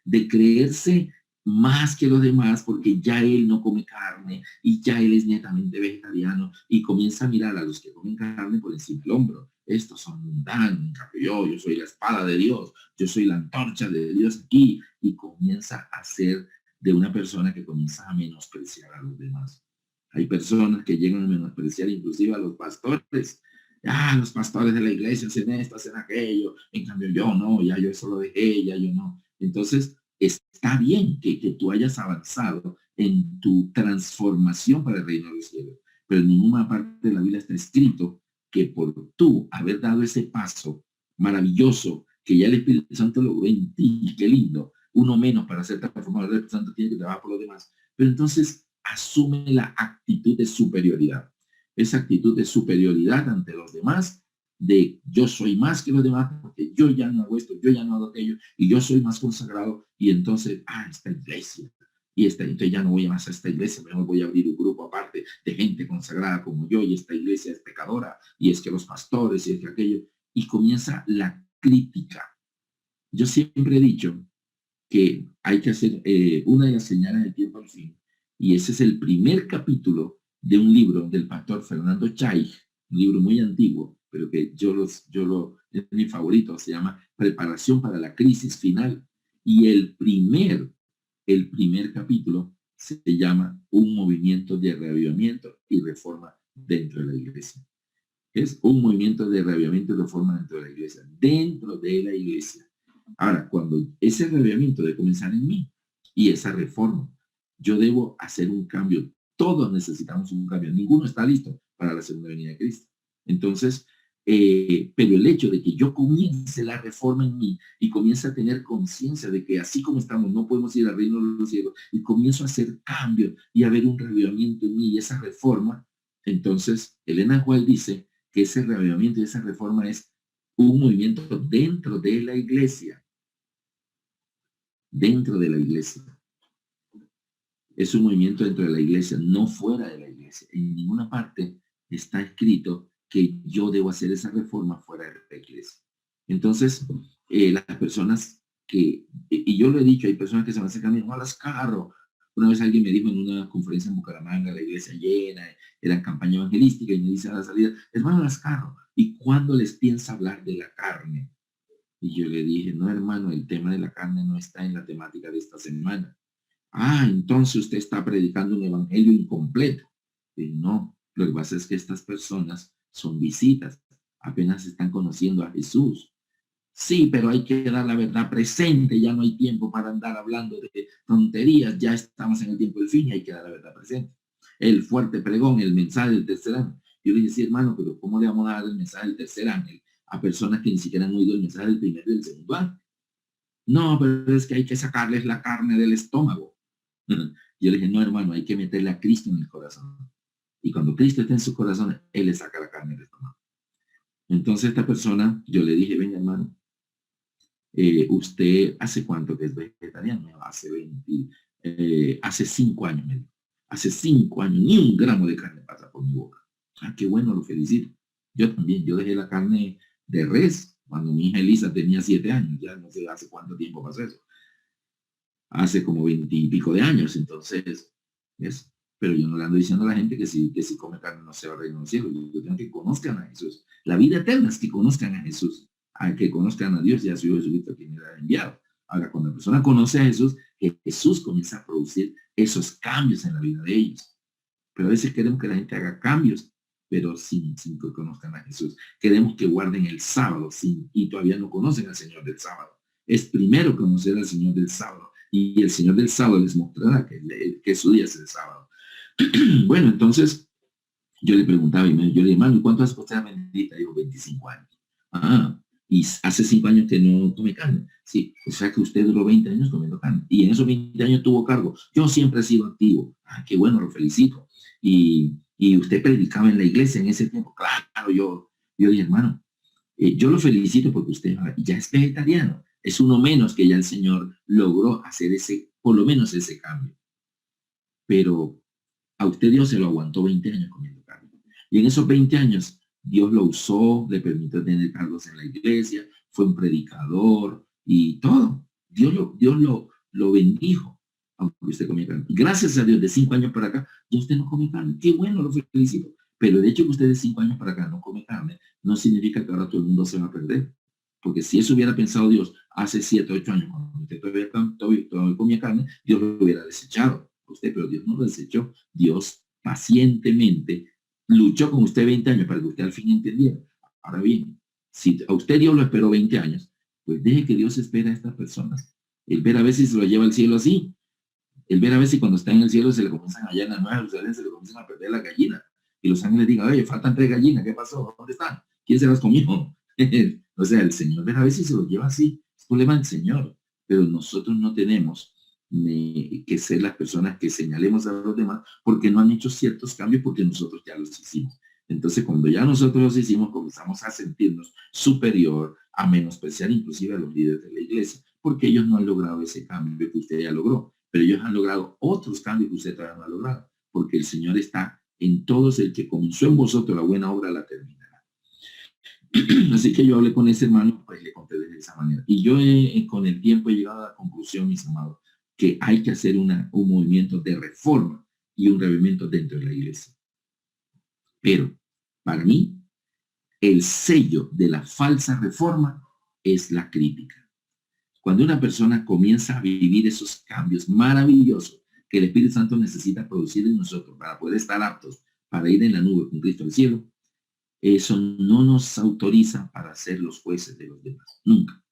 de creerse más que los demás porque ya él no come carne y ya él es netamente vegetariano y comienza a mirar a los que comen carne por encima del hombro. Estos son mundanos, yo soy la espada de Dios, yo soy la antorcha de Dios aquí, y comienza a ser de una persona que comienza a menospreciar a los demás. Hay personas que llegan a menospreciar inclusive a los pastores. Los pastores de la iglesia hacen esto, hacen aquello, en cambio yo no, ya yo eso lo dejé, ya yo no. Entonces, está bien que tú hayas avanzado en tu transformación para el reino de los cielos, pero en ninguna parte de la Biblia está escrito que por tú haber dado ese paso maravilloso, que ya el Espíritu Santo logró en ti, qué lindo, uno menos para ser transformado, el Espíritu Santo tiene que trabajar por los demás, pero entonces asume la actitud de superioridad. Esa actitud de superioridad ante los demás, de yo soy más que los demás, porque yo ya no hago esto, yo ya no hago aquello, y yo soy más consagrado, y entonces, esta iglesia, entonces ya no voy más a esta iglesia, mejor voy a abrir un grupo grupo aparte de gente consagrada como yo, y esta iglesia es pecadora, y es que los pastores, y es que aquello, y comienza la crítica. Yo siempre he dicho que hay que hacer una de las señales del tiempo al fin, y ese es el primer capítulo de un libro del pastor Fernando Chay, un libro muy antiguo, pero que es mi favorito, se llama Preparación para la crisis final, y el primer capítulo se llama Un movimiento de reavivamiento y reforma dentro de la iglesia. Es un movimiento de reavivamiento y reforma dentro de la iglesia, dentro de la iglesia. Ahora, cuando ese reavivamiento debe comenzar en mí y esa reforma, yo debo hacer un cambio. Todos necesitamos un cambio. Ninguno está listo para la segunda venida de Cristo. Entonces, pero el hecho de que yo comience la reforma en mí y comience a tener conciencia de que así como estamos no podemos ir al reino de los cielos, y comienzo a hacer cambios y a ver un reavivamiento en mí y esa reforma, entonces Elena White dice que ese reavivamiento y esa reforma es un movimiento dentro de la iglesia. Dentro de la iglesia. Es un movimiento dentro de la iglesia, no fuera de la iglesia. En ninguna parte está escrito que yo debo hacer esa reforma fuera de la iglesia. Entonces, las personas y yo lo he dicho, hay personas que se van a acercar a mí, no las carro. Una vez alguien me dijo en una conferencia en Bucaramanga, la iglesia llena, era campaña evangelística, y me dice a la salida, hermano, las carro. ¿Y cuándo les piensa hablar de la carne? Y yo le dije, no, hermano, el tema de la carne no está en la temática de esta semana. Ah, entonces usted está predicando un evangelio incompleto. Y no, lo que pasa es que estas personas son visitas, apenas están conociendo a Jesús. Sí, pero hay que dar la verdad presente, ya no hay tiempo para andar hablando de tonterías, ya estamos en el tiempo del fin y hay que dar la verdad presente. El fuerte pregón, el mensaje del tercer ángel. Yo le dije, sí, hermano, pero ¿cómo le vamos a dar el mensaje del tercer ángel a personas que ni siquiera han oído el mensaje del primer y del segundo ángel? No, pero es que hay que sacarles la carne del estómago. Yo le dije, no, hermano, hay que meterle a Cristo en el corazón. Y cuando Cristo está en su corazón, Él le saca la carne del estómago. Entonces esta persona, yo le dije, venga, hermano, ¿usted hace cuánto que es vegetariano? Hace 5 años, me dijo. Hace 5 años, ni un gramo de carne pasa por mi boca. Ah, qué bueno, lo felicito. Yo también, yo dejé la carne de res cuando mi hija Elisa tenía 7 años. Ya no sé hace cuánto tiempo pasó eso. Hace como 20 y pico de años, entonces, ¿ves? Pero yo no le ando diciendo a la gente que si come carne no se va a reino del cielo. Yo tengo que conozcan a Jesús. La vida eterna es que conozcan a Jesús, a que conozcan a Dios y a su Hijo Jesucristo, quien era enviado. Ahora, cuando la persona conoce a Jesús, Jesús comienza a producir esos cambios en la vida de ellos. Pero a veces queremos que la gente haga cambios, pero sin que conozcan a Jesús. Queremos que guarden el sábado y todavía no conocen al Señor del sábado. Es primero conocer al Señor del sábado. Y el Señor del sábado les mostrará que su día es el sábado. Bueno, entonces yo le preguntaba, yo le dije, hermano, ¿cuánto hace usted la bendita? Digo, 25 años. Ah, y hace 5 años que no come carne. Sí, o sea que usted duró 20 años comiendo carne. Y en esos 20 años tuvo cargo. Yo siempre he sido activo. Ah, qué bueno, lo felicito. Y usted predicaba en la iglesia en ese tiempo. Claro, yo dije, hermano, yo lo felicito porque usted ya es vegetariano. Es uno menos que ya el Señor logró hacer por lo menos ese cambio. Pero a usted Dios se lo aguantó 20 años comiendo carne. Y en esos 20 años Dios lo usó, le permitió tener cargos en la iglesia, fue un predicador y todo. Dios lo bendijo, aunque usted comía carne. Gracias a Dios, de 5 años para acá, ya usted no come carne. Qué bueno, lo felicito. Pero el hecho de que usted de 5 años para acá no come carne, no significa que ahora todo el mundo se va a perder. Porque si eso hubiera pensado Dios hace 7, 8 años, cuando usted todavía comía carne, Dios lo hubiera desechado a usted, pero Dios no lo desechó. Dios pacientemente luchó con usted 20 años para que usted al fin entendiera. Ahora bien, si a usted Dios lo esperó 20 años, pues deje que Dios espera a estas personas. El ver a ver si se lo lleva al cielo así. El ver a ver si cuando está en el cielo se le comienzan allá en la Nueva Jerusalén, se le comienzan a perder la gallina. Y los ángeles digan, oye, faltan 3 gallinas, ¿qué pasó? ¿Dónde están? ¿Quién se las comió? O sea, el Señor ver a ver si se lo lleva así. Es problema del Señor. Pero nosotros no tenemos que ser las personas que señalemos a los demás porque no han hecho ciertos cambios porque nosotros ya los hicimos. Entonces, cuando ya nosotros los hicimos, comenzamos a sentirnos superior, a menospreciar inclusive a los líderes de la iglesia, porque ellos no han logrado ese cambio que usted ya logró, pero ellos han logrado otros cambios que usted todavía no ha logrado. porque el Señor está en todos. El que comenzó en vosotros la buena obra la terminará. Así que yo hablé con ese hermano, pues le conté de esa manera. Y yo con el tiempo he llegado a la conclusión, mis amados, que hay que hacer un movimiento de reforma y un revivimiento dentro de la iglesia. Pero para mí, el sello de la falsa reforma es la crítica. Cuando una persona comienza a vivir esos cambios maravillosos que el Espíritu Santo necesita producir en nosotros para poder estar aptos para ir en la nube con Cristo al cielo, eso no nos autoriza para ser los jueces de los demás, nunca.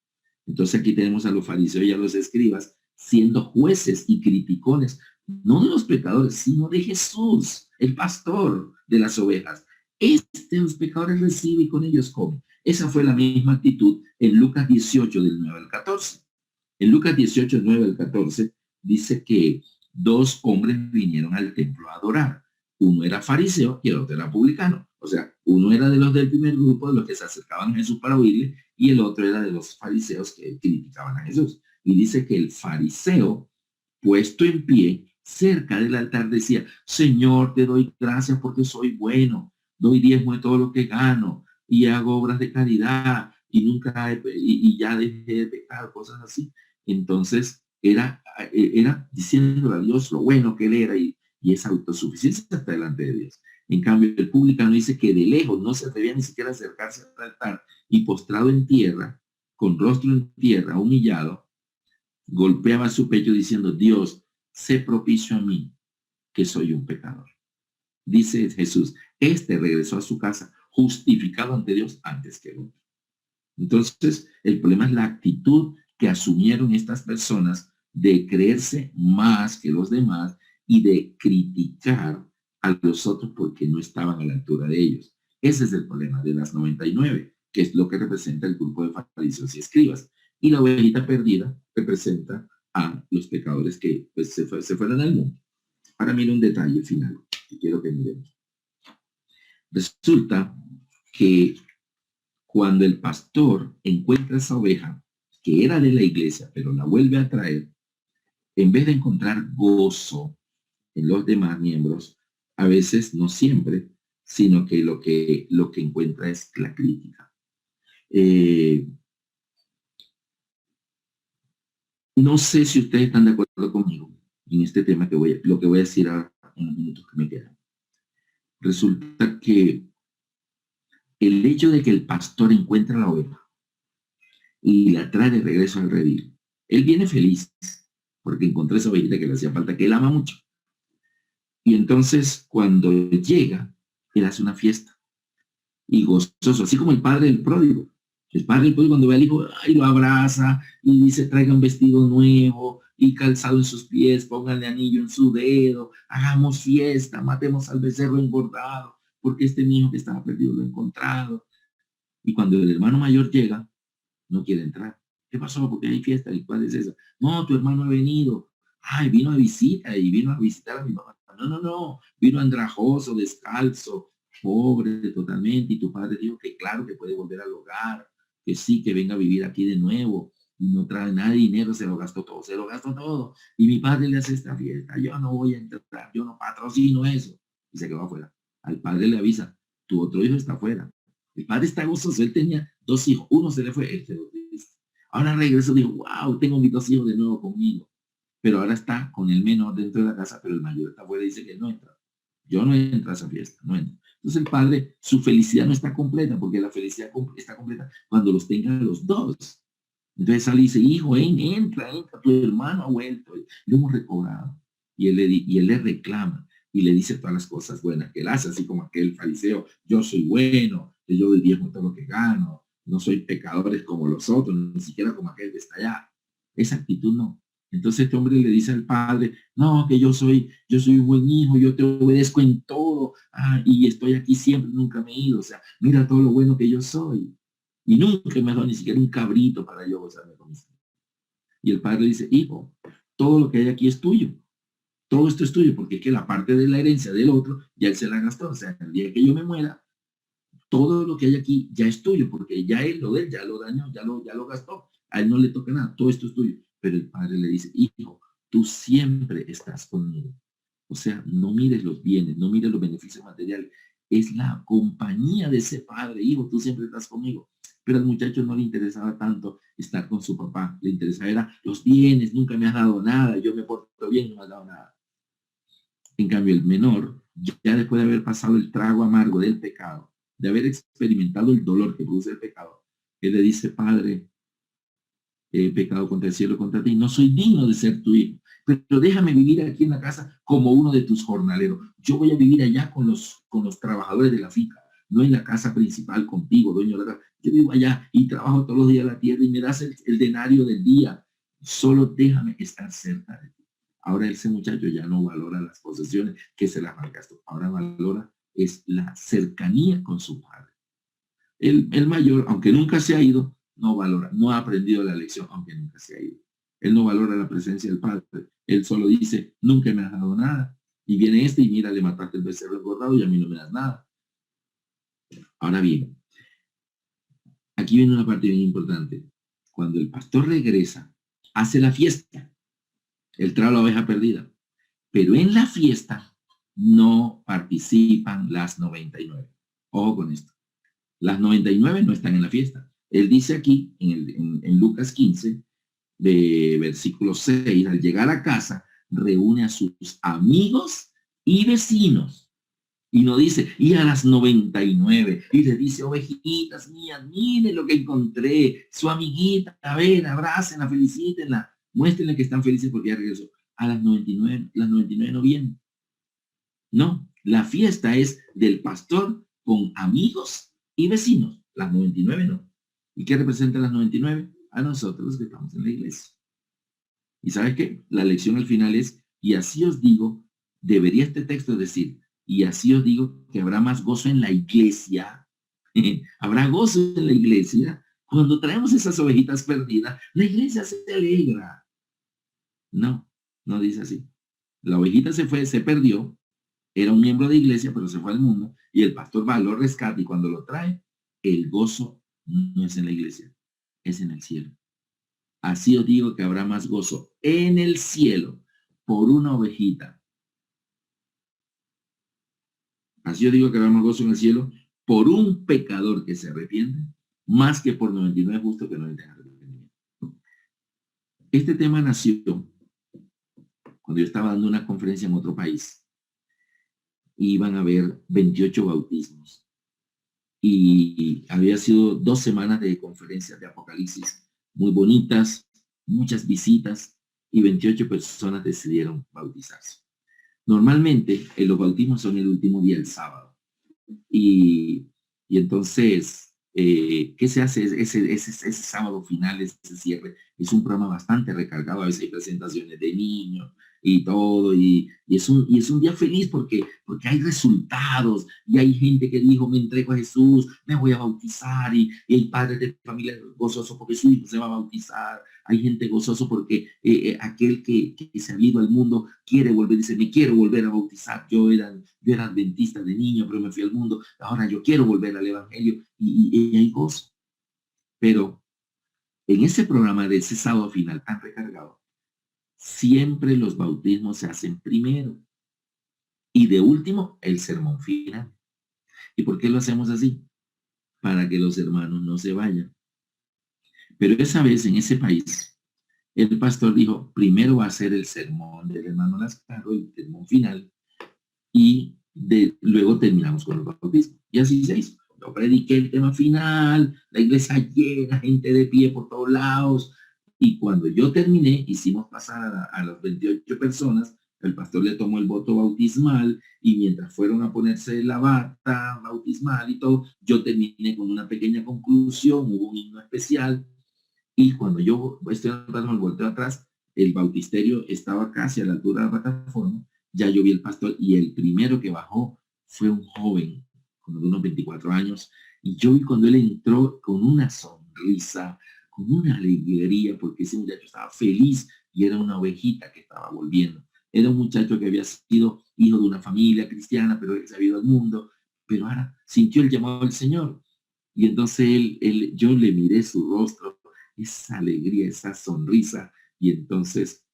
Entonces aquí tenemos a los fariseos y a los escribas siendo jueces y criticones, no de los pecadores, sino de Jesús, el pastor de las ovejas. Los pecadores recibe y con ellos come. Esa fue la misma actitud en Lucas 18, del 9 al 14. En Lucas 18, del 9 al 14, dice que dos hombres vinieron al templo a adorar. Uno era fariseo y el otro era publicano. O sea, uno era de los del primer grupo, de los que se acercaban a Jesús para oírle, y el otro era de los fariseos que criticaban a Jesús. Y dice que el fariseo, puesto en pie, cerca del altar, decía: Señor, te doy gracias porque soy bueno, doy diezmo de todo lo que gano, y hago obras de caridad, y nunca, y ya dejé de pecar, cosas así. Entonces, era diciendo a Dios lo bueno que él era, y esa autosuficiencia hasta delante de Dios. En cambio, el publicano dice que de lejos no se atrevía ni siquiera a acercarse al altar, y postrado en tierra, con rostro en tierra, humillado, golpeaba su pecho diciendo: Dios, sé propicio a mí, que soy un pecador. Dice Jesús, este regresó a su casa justificado ante Dios antes que el otro. Entonces, el problema es la actitud que asumieron estas personas de creerse más que los demás y de criticar a los otros porque no estaban a la altura de ellos. Ese es el problema de las 99, que es lo que representa el grupo de fariseos y escribas. Y la ovejita perdida representa a los pecadores que pues, se fueron al mundo. Ahora mira un detalle final que quiero que miremos. Resulta que cuando el pastor encuentra esa oveja que era de la iglesia, pero la vuelve a traer, en vez de encontrar gozo en los demás miembros, a veces, no siempre, sino que lo que encuentra es la crítica. No sé si ustedes están de acuerdo conmigo en este tema lo que voy a decir ahora en los minutos que me quedan. Resulta que el hecho de que el pastor encuentra la oveja y la trae de regreso al redil, él viene feliz porque encontró esa ovejita que le hacía falta, que él ama mucho. Y entonces cuando llega, él hace una fiesta y gozoso, así como el padre del pródigo. El padre del pródigo, cuando ve al hijo, ay, lo abraza y dice: traiga un vestido nuevo y calzado en sus pies, pónganle anillo en su dedo, hagamos fiesta, matemos al becerro engordado, porque este niño que estaba perdido lo ha encontrado. Y cuando el hermano mayor llega, no quiere entrar. ¿Qué pasó? Porque hay fiesta. ¿Y cuál es esa? No, tu hermano ha venido. Ay, vino a visita y vino a visitar a mi mamá. No. Vino andrajoso, descalzo, pobre totalmente. Y tu padre dijo que claro, que puede volver al hogar, que sí, que venga a vivir aquí de nuevo. Y no trae nada de dinero, se lo gastó todo. Y mi padre le hace esta fiesta. Yo no voy a entrar, yo no patrocino eso. Y se quedó afuera. Al padre le avisa: tu otro hijo está afuera. El padre está gozoso, él tenía 2 hijos, uno se le fue, él se lo dice. Ahora regresó, dijo: wow, tengo mis 2 hijos de nuevo conmigo. Pero ahora está con el menor dentro de la casa, pero el mayor está afuera y dice que no entra. Yo no entro a esa fiesta, no entro. Entonces el padre, su felicidad no está completa, porque la felicidad está completa cuando los tengan los dos. Entonces sale y dice: hijo, entra, tu hermano ha vuelto, lo hemos recobrado. Y él le reclama y le dice todas las cosas buenas que él hace, así como aquel fariseo: yo soy bueno, yo doy diezmo todo lo que gano, no soy pecadores como los otros, ni siquiera como aquel que está allá. Esa actitud no. Entonces este hombre le dice al padre: no, que yo soy un buen hijo, yo te obedezco en todo, y estoy aquí siempre, nunca me he ido, o sea, mira todo lo bueno que yo soy. Y nunca me ha dado ni siquiera un cabrito para yo gozarme con mis hijos. Y el padre dice: hijo, todo lo que hay aquí es tuyo. Todo esto es tuyo, porque es que la parte de la herencia del otro ya él se la gastó. O sea, el día que yo me muera, todo lo que hay aquí ya es tuyo, porque ya él lo de él, ya lo dañó, ya lo gastó. A él no le toca nada, todo esto es tuyo. Pero el padre le dice: hijo, tú siempre estás conmigo. O sea, no mires los bienes, no mires los beneficios materiales. Es la compañía de ese padre. Hijo, tú siempre estás conmigo. Pero al muchacho no le interesaba tanto estar con su papá. Le interesaba era los bienes, nunca me has dado nada, yo me porto bien, no me has dado nada. En cambio, el menor, ya después de haber pasado el trago amargo del pecado, de haber experimentado el dolor que produce el pecado, él le dice, Padre, he pecado contra el cielo, contra ti, no soy digno de ser tu hijo, pero déjame vivir aquí en la casa como uno de tus jornaleros. Yo voy a vivir allá con los trabajadores de la finca, no en la casa principal contigo, dueño de la casa. Yo vivo allá y trabajo todos los días la tierra y me das el denario del día. Solo déjame estar cerca de ti. Ahora ese muchacho ya no valora las posesiones que se las malgastó. Ahora valora es la cercanía con su padre. El mayor, aunque nunca se ha ido, no valora, no ha aprendido la lección, aunque nunca se ha ido. Él no valora la presencia del padre. Él solo dice, nunca me has dado nada. Y viene este y mira, le mataste el becerro engordado y a mí no me das nada. Ahora bien, aquí viene una parte bien importante. Cuando el pastor regresa, hace la fiesta. Él trae la oveja perdida. Pero en la fiesta no participan las 99. Ojo con esto. Las 99 no están en la fiesta. Él dice aquí, en Lucas 15, de versículo 6, al llegar a casa, reúne a sus amigos y vecinos. Y no dice, y a las 99. Y le dice, ovejitas mías, miren lo que encontré. Su amiguita, a ver, abrácenla, felicítenla. Muéstrenle que están felices porque ya regresó. A las 99 no vienen. No, la fiesta es del pastor con amigos y vecinos. Las 99 no. ¿Y qué representan las 99? A nosotros los que estamos en la iglesia. ¿Y sabes qué? La lección al final es, y así os digo, debería este texto decir, y así os digo que habrá más gozo en la iglesia. Habrá gozo en la iglesia cuando traemos esas ovejitas perdidas. La iglesia se alegra. No, no dice así. La ovejita se fue, se perdió, era un miembro de iglesia, pero se fue al mundo, y el pastor va, lo rescata, y cuando lo trae, el gozo no es en la iglesia, es en el cielo. Así os digo que habrá más gozo en el cielo por una ovejita. Así os digo que habrá más gozo en el cielo por un pecador que se arrepiente, más que por 99 justos que no le tengan arrepentimiento. Este tema nació cuando yo estaba dando una conferencia en otro país. Iban a haber 28 bautismos. Y había sido 2 semanas de conferencias de Apocalipsis muy bonitas, muchas visitas, y 28 personas decidieron bautizarse. Normalmente los bautismos son el último día, el sábado. Y entonces, ¿qué se hace? Ese sábado final, ese cierre, es un programa bastante recargado. A veces hay presentaciones de niños y todo, y es un día feliz porque hay resultados, y hay gente que dijo, me entrego a Jesús, me voy a bautizar, y hay padres de familia gozosos porque su hijo se va a bautizar, hay gente gozoso porque aquel que se ha ido al mundo quiere volver, dice, me quiero volver a bautizar, yo era adventista de niño, pero me fui al mundo, ahora yo quiero volver al evangelio, y hay gozo. Pero en ese programa de ese sábado final tan recargado, siempre los bautismos se hacen primero y de último el sermón final. ¿Y por qué lo hacemos así? Para que los hermanos no se vayan. Pero esa vez en ese país, el pastor dijo, primero va a ser el sermón del hermano Lascaro, el sermón final, y luego terminamos con los bautismos. Y así se hizo. Yo prediqué el tema final, la iglesia llena, gente de pie por todos lados, y cuando yo terminé, hicimos pasar a las 28 personas, el pastor le tomó el voto bautismal, y mientras fueron a ponerse la bata bautismal y todo, yo terminé con una pequeña conclusión, hubo un himno especial, y cuando yo estoy andando al volteo atrás, el bautisterio estaba casi a la altura de la plataforma, ya yo vi el pastor, y el primero que bajó fue un joven, como de unos 24 años, y yo vi cuando él entró con una sonrisa, con una alegría, porque ese muchacho estaba feliz, y era una ovejita que estaba volviendo. Era un muchacho que había sido hijo de una familia cristiana, pero él se había ido al mundo, pero ahora sintió el llamado del Señor. Y entonces yo le miré su rostro, esa alegría, esa sonrisa, y entonces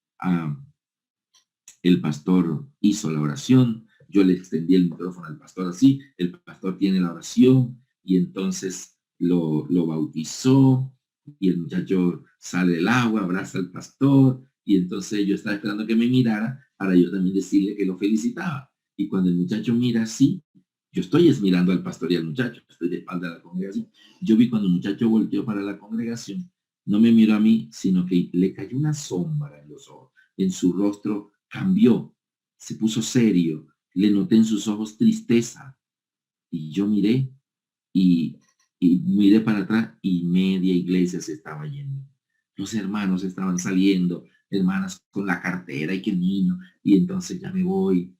El pastor hizo la oración, yo le extendí el micrófono al pastor así, el pastor tiene la oración y entonces lo bautizó y el muchacho sale del agua, abraza al pastor y entonces yo estaba esperando que me mirara para yo también decirle que lo felicitaba. Y cuando el muchacho mira así, yo estoy mirando al pastor y al muchacho, estoy de espalda a la congregación. Yo vi cuando el muchacho volteó para la congregación, no me miró a mí, sino que le cayó una sombra en los ojos, en su rostro cambió, se puso serio, le noté en sus ojos tristeza y yo miré y, y miré para atrás y media iglesia se estaba yendo. Los hermanos estaban saliendo, hermanas con la cartera y que el niño, y entonces ya me voy.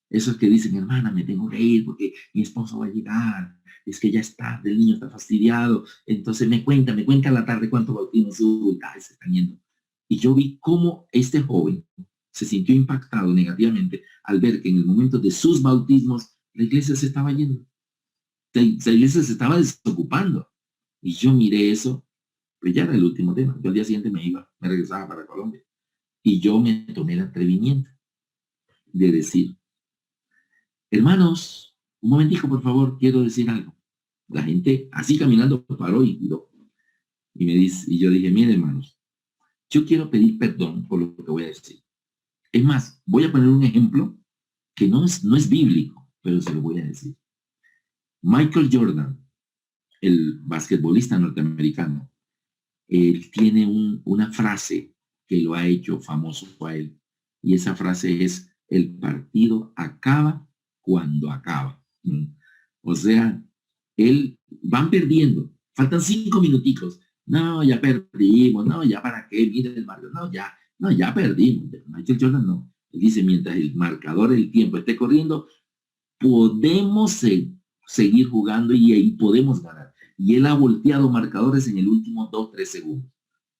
Esos que dicen, hermana, me tengo que ir porque mi esposo va a llegar, es que ya es tarde, el niño está fastidiado, entonces me cuenta a la tarde cuánto bautismos hubo y se están yendo. Y yo vi cómo este joven se sintió impactado negativamente al ver que en el momento de sus bautismos la iglesia se estaba yendo, la iglesia se estaba desocupando. Y yo miré eso, pues ya era el último tema. Yo al día siguiente me regresaba para Colombia. Y yo me tomé el atrevimiento de decir, hermanos, un momentico, por favor, quiero decir algo. La gente así caminando paró y me dice, y yo dije, miren, hermanos, yo quiero pedir perdón por lo que voy a decir. Es más, voy a poner un ejemplo que no es bíblico, pero se lo voy a decir. Michael Jordan, el basquetbolista norteamericano, él tiene una frase que lo ha hecho famoso a él. Y esa frase es, el partido acaba cuando acaba. O sea, van perdiendo, faltan 5 minuticos. No, ya perdimos, no, ya para qué, mire el Mario, no, ya perdimos. Michael Jordan no. Él dice, mientras el marcador del tiempo esté corriendo, podemos seguir jugando y ahí podemos ganar. Y él ha volteado marcadores en el último 2-3 segundos.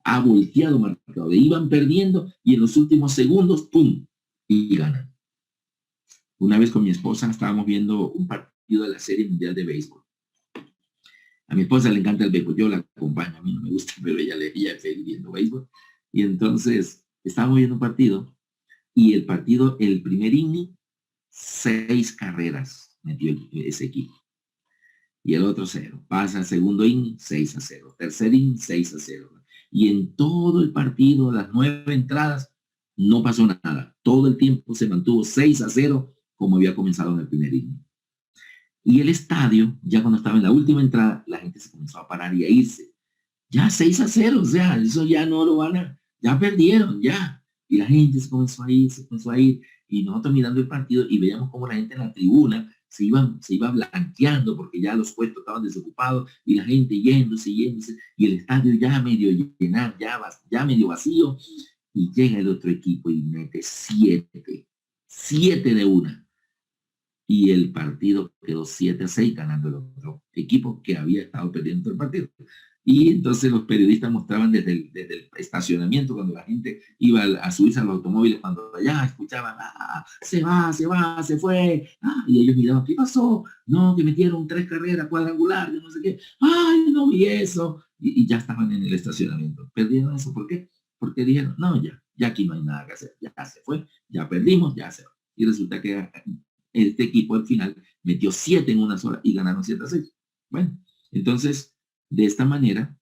Ha volteado marcadores. Iban perdiendo y en los últimos segundos, ¡pum! Y ganan. Una vez con mi esposa estábamos viendo un partido de la Serie Mundial de Béisbol. A mi esposa le encanta el béisbol, yo la acompaño, a mí no me gusta, pero ella es feliz viendo béisbol. Y entonces estábamos viendo un partido y el partido, el primer inning, 6 carreras metió ese equipo. Y el otro 0. Pasa al segundo inning, 6-0. Tercer inning, 6-0. Y en todo el partido, las 9 entradas, no pasó nada. Todo el tiempo se mantuvo 6-0 como había comenzado en el primer inning. Y el estadio, ya cuando estaba en la última entrada, la gente se comenzó a parar y a irse. Ya 6-0, o sea, eso ya no lo van a, ya perdieron, ya. Y la gente se comenzó a ir, y nosotros mirando el partido y veíamos como la gente en la tribuna se iba blanqueando porque ya los puestos estaban desocupados y la gente yéndose, y el estadio ya medio llenar, ya medio vacío, y llega el otro equipo y mete 7 de una. Y el partido quedó 7-6 ganando el otro equipo que había estado perdiendo el partido. Y entonces los periodistas mostraban desde el estacionamiento, cuando la gente iba a subirse a los automóviles, cuando allá escuchaban, se fue, y ellos miraban, ¿qué pasó? No, que metieron 3 carreras cuadrangulares, no sé qué, ay, no vi eso, y ya estaban en el estacionamiento. Perdieron eso, ¿por qué? Porque dijeron, no, ya aquí no hay nada que hacer, ya se fue, ya perdimos, ya se va. Y resulta que este equipo al final metió 7 en una sola y ganaron 7-6. Bueno, entonces, de esta manera,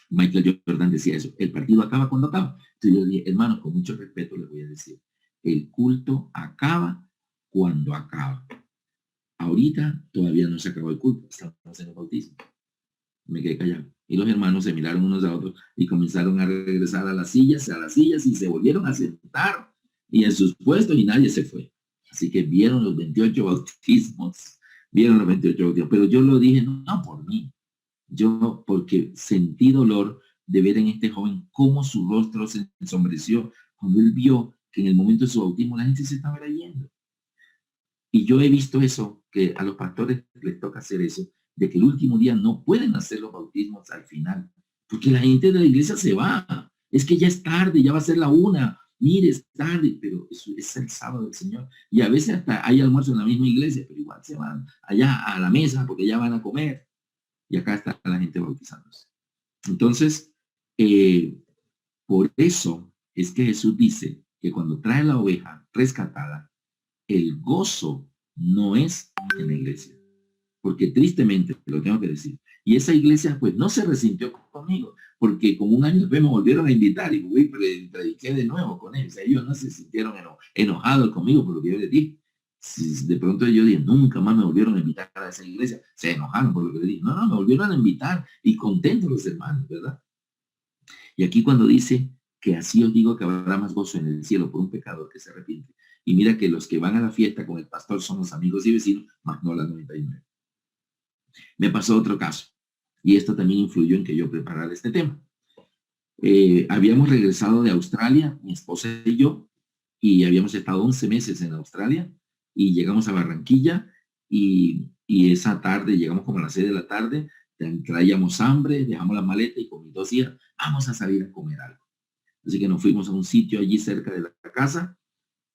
Michael Jordan decía eso, el partido acaba cuando acaba. Entonces yo dije, hermanos, con mucho respeto les voy a decir, el culto acaba cuando acaba. Ahorita todavía no se acabó el culto, estamos en el bautismo. Me quedé callado. Y los hermanos se miraron unos a otros y comenzaron a regresar a las sillas y se volvieron a sentar y en sus puestos y nadie se fue. Así que vieron los 28 bautismos, pero yo lo dije no por mí, yo porque sentí dolor de ver en este joven cómo su rostro se ensombreció cuando él vio que en el momento de su bautismo la gente se estaba yendo. Y yo he visto eso, que a los pastores les toca hacer eso, de que el último día no pueden hacer los bautismos al final, porque la gente de la iglesia se va. Es que ya es tarde, ya va a ser la 1. Mire, es tarde, pero eso es el sábado del Señor. Y a veces hasta hay almuerzo en la misma iglesia, pero igual se van allá a la mesa porque ya van a comer. Y acá está la gente bautizándose. Entonces, por eso es que Jesús dice que cuando trae la oveja rescatada, el gozo no es en la iglesia. Porque tristemente, lo tengo que decir, y esa iglesia pues no se resintió conmigo, porque como un año después me volvieron a invitar y prediqué de nuevo con ellos. O sea, ellos no se sintieron enojados conmigo por lo que yo les dije. Si de pronto yo dije, nunca más me volvieron a invitar a esa iglesia, se enojaron por lo que les dije. No, no, me volvieron a invitar y contentos los hermanos, ¿verdad? Y aquí cuando dice que así os digo que habrá más gozo en el cielo por un pecador que se arrepiente. Y mira que los que van a la fiesta con el pastor son los amigos y vecinos, más no las 99. Me pasó otro caso, y esto también influyó en que yo preparara este tema. Habíamos regresado de Australia, mi esposa y yo, y habíamos estado 11 meses en Australia, y llegamos a Barranquilla, y esa tarde, llegamos como a las 6 de la tarde, traíamos hambre, dejamos la maleta, y con mis 2 hijas, vamos a salir a comer algo. Así que nos fuimos a un sitio allí cerca de la casa,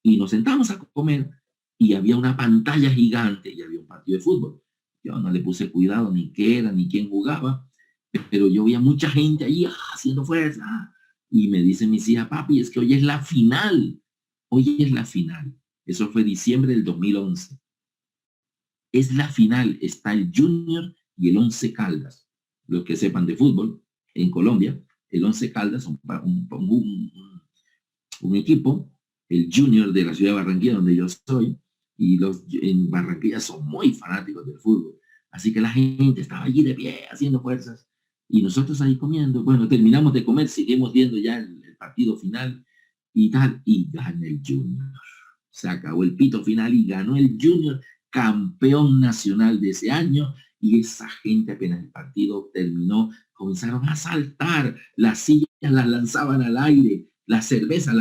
y nos sentamos a comer, y había una pantalla gigante, y había un partido de fútbol. Yo no le puse cuidado ni qué era, ni quién jugaba, pero yo veía mucha gente ahí haciendo fuerza. Y me dicen mis hijas, papi, es que hoy es la final. Hoy es la final. Eso fue diciembre del 2011. Es la final. Está el Junior y el Once Caldas. Los que sepan de fútbol, en Colombia, el Once Caldas, un equipo, el Junior de la ciudad de Barranquilla, donde yo soy, y los en Barranquilla son muy fanáticos del fútbol. Así que la gente estaba allí de pie, haciendo fuerzas, y nosotros ahí comiendo. Bueno, terminamos de comer, seguimos viendo ya el partido final y tal, y gana el Junior. Se acabó el pito final y ganó el Junior, campeón nacional de ese año, y esa gente apenas el partido terminó, comenzaron a saltar, las sillas las lanzaban al aire, las cervezas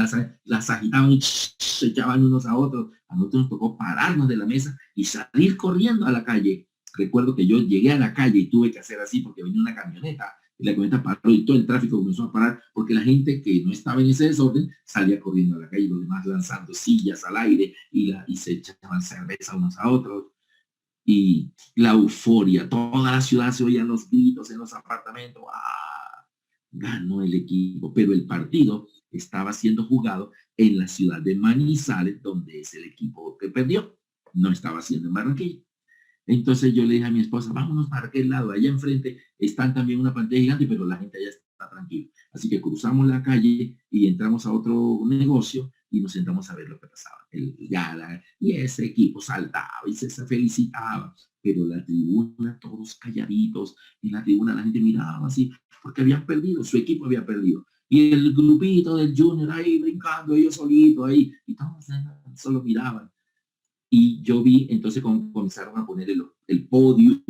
las agitaban y se echaban unos a otros. A nosotros nos tocó pararnos de la mesa y salir corriendo a la calle. Recuerdo que yo llegué a la calle y tuve que hacer así porque venía una camioneta y la camioneta paró y todo el tráfico comenzó a parar porque la gente que no estaba en ese desorden salía corriendo a la calle, los demás lanzando sillas al aire y se echaban cerveza unos a otros. Y la euforia, toda la ciudad se oían los gritos en los apartamentos. ¡Ah! Ganó el equipo, pero el partido estaba siendo jugado en la ciudad de Manizales, donde es el equipo que perdió. No estaba siendo en Barranquilla. Entonces yo le dije a mi esposa, vámonos para aquel lado, allá enfrente están también una pantalla gigante, pero la gente allá está tranquila. Así que cruzamos la calle y entramos a otro negocio y nos sentamos a ver lo que pasaba. Y ese equipo saltaba y se felicitaba, pero la tribuna, todos calladitos, en la tribuna la gente miraba así, porque habían perdido, su equipo había perdido. Y el grupito del Junior ahí brincando, ellos solitos ahí, y todos solo miraban. Y yo vi, entonces comenzaron a poner el podium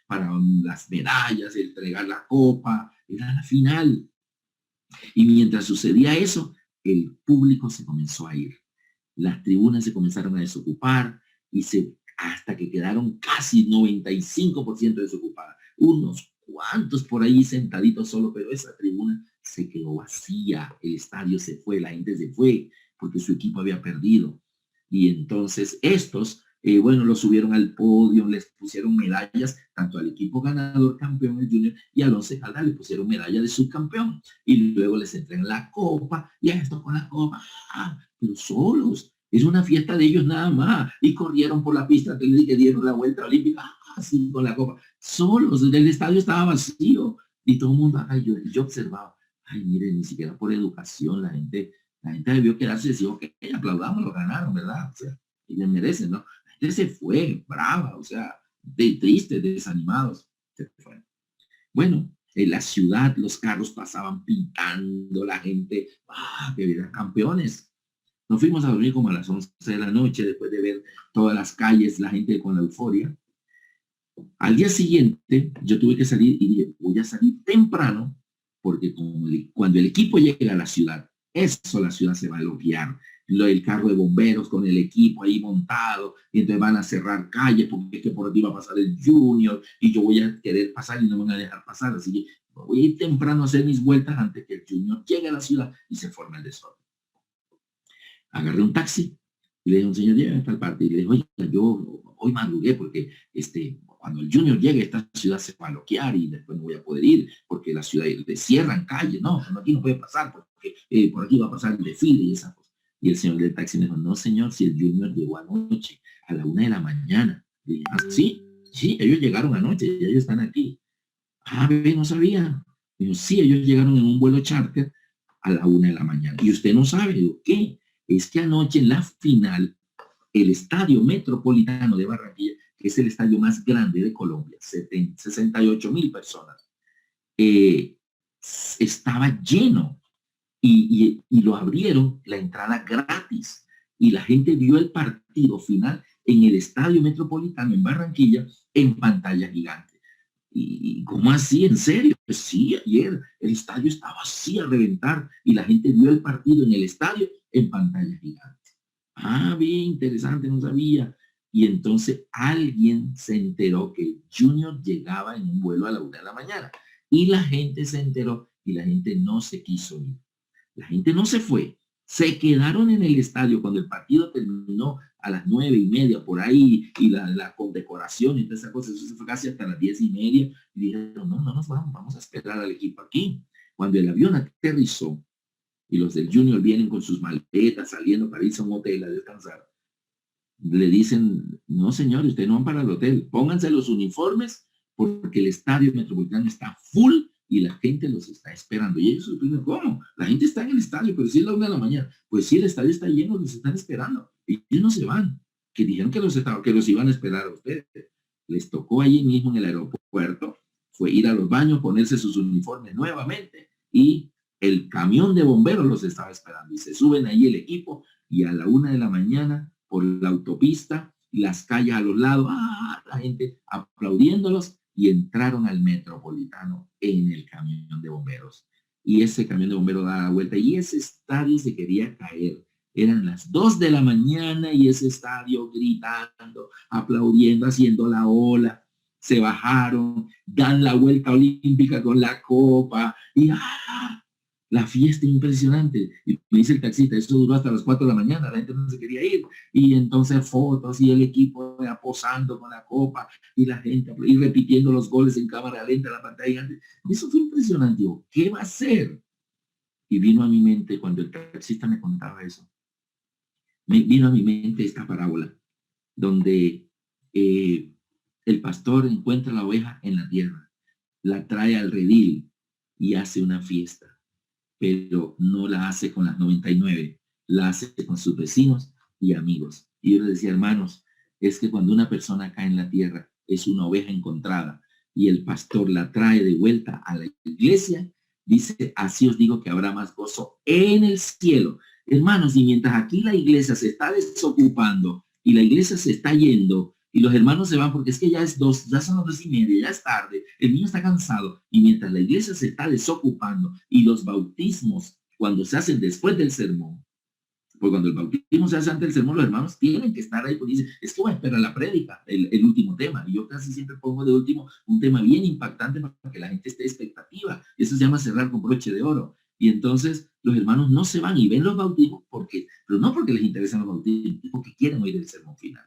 para las medallas, entregar la copa, era la final. Y mientras sucedía eso, el público se comenzó a ir. Las tribunas se comenzaron a desocupar hasta que quedaron casi 95% desocupadas. Unos cuantos por ahí sentaditos solo, pero esa tribuna se quedó vacía. El estadio se fue, la gente se fue porque su equipo había perdido. Y entonces estos, bueno, los subieron al podio, les pusieron medallas, tanto al equipo ganador, campeón, el Junior, y al Once Caldas le pusieron medalla de subcampeón. Y luego les entregan la copa, y a esto con la copa, pero solos. Es una fiesta de ellos nada más. Y corrieron por la pista, que dieron la vuelta olímpica, así con la copa. Solos, el estadio estaba vacío. Y todo el mundo, yo observaba, miren, ni siquiera por educación la gente debió quedarse y decir, ok, aplaudamos, lo ganaron, ¿verdad? O sea, y le merecen, ¿no? La gente se fue, brava, o sea, triste, desanimados, se fueron. Bueno, en la ciudad los carros pasaban pintando, la gente, que eran campeones. Nos fuimos a dormir como a las 11 de la noche, después de ver todas las calles, la gente con la euforia. Al día siguiente, yo tuve que salir y dije, voy a salir temprano, porque cuando el equipo llegue a la ciudad, eso la ciudad se va a elogiar. El carro de bomberos con el equipo ahí montado, y entonces van a cerrar calles porque es que por aquí va a pasar el Junior y yo voy a querer pasar y no me van a dejar pasar. Así que voy a ir temprano a hacer mis vueltas antes que el Junior llegue a la ciudad y se forme el desorden. Agarré un taxi y le dije a un señor, llega a tal parte, y le dije, oiga, yo hoy madrugué porque cuando el Junior llegue, esta ciudad se va a bloquear y después no voy a poder ir porque la ciudad le cierran calles. No, aquí no puede pasar porque por aquí va a pasar el desfile y esas cosas. Y el señor del taxi me dijo, no señor, si el Junior llegó anoche a la 1 de la mañana. Le dije, ah, sí, sí, ellos llegaron anoche y ellos están aquí. Ah, bebé, no sabía. Digo, sí, ellos llegaron en un vuelo charter a la 1 de la mañana. Y usted no sabe. Digo, ¿qué? Es que anoche en la final, el Estadio Metropolitano de Barranquilla, que es el estadio más grande de Colombia, 68,000 personas, eh, estaba lleno y lo abrieron la entrada gratis y la gente vio el partido final en el Estadio Metropolitano en Barranquilla en pantalla gigante. ¿Y cómo así? ¿En serio? Pues sí, ayer el estadio estaba así a reventar y la gente vio el partido en el estadio en pantalla gigante. Ah, bien interesante, no sabía. Y entonces alguien se enteró que Junior llegaba en un vuelo a la 1 de la mañana. Y la gente se enteró y la gente no se quiso ir. La gente no se fue. Se quedaron en el estadio cuando el partido terminó a las 9:30 por ahí y la condecoración y todas esas cosas. Eso se fue casi hasta las 10:30. Y dijeron, no, no nos vamos, vamos a esperar al equipo aquí. Cuando el avión aterrizó, y los del Junior vienen con sus maletas saliendo para irse a un hotel a descansar, le dicen, no señor, ustedes no van para el hotel, pónganse los uniformes porque el estadio metropolitano está full y la gente los está esperando. Y ellos se sorprenden, ¿cómo? La gente está en el estadio, pero si es la 1 de la mañana. Pues sí, el estadio está lleno, los están esperando. Y ellos no se van, que dijeron que los iban a esperar a ustedes. Les tocó allí mismo en el aeropuerto, fue ir a los baños, ponerse sus uniformes nuevamente y el camión de bomberos los estaba esperando. Y se suben ahí el equipo y a la 1 de la mañana por la autopista, las calles a los lados, la gente aplaudiéndolos y entraron al Metropolitano en el camión de bomberos. Y ese camión de bomberos daba la vuelta y ese estadio se quería caer. Eran las 2 de la mañana y ese estadio gritando, aplaudiendo, haciendo la ola. Se bajaron, dan la vuelta olímpica con la copa y la fiesta impresionante. Y me dice el taxista, eso duró hasta las 4 de la mañana, la gente no se quería ir. Y entonces fotos y el equipo posando con la copa y la gente y repitiendo los goles en cámara lenta en la pantalla. Eso fue impresionante. Digo, ¿qué va a hacer? Y vino a mi mente cuando el taxista me contaba eso. Me vino a mi mente esta parábola donde el pastor encuentra la oveja en la tierra, la trae al redil y hace una fiesta, pero no la hace con las 99, la hace con sus vecinos y amigos. Y yo les decía, hermanos, es que cuando una persona cae en la tierra, es una oveja encontrada y el pastor la trae de vuelta a la iglesia, dice, así os digo que habrá más gozo en el cielo. Hermanos, y mientras aquí la iglesia se está desocupando y la iglesia se está yendo y los hermanos se van porque es que ya es 2, ya son las 2:30, ya es tarde, el niño está cansado y mientras la iglesia se está desocupando y los bautismos cuando se hacen después del sermón, pues cuando el bautismo se hace antes del sermón, los hermanos tienen que estar ahí porque dicen, es que voy a esperar la prédica, el último tema. Y yo casi siempre pongo de último un tema bien impactante para que la gente esté expectativa. Eso se llama cerrar con broche de oro. Y entonces los hermanos no se van y ven los bautismos porque, pero no porque les interesan los bautismos, porque quieren oír el sermón final.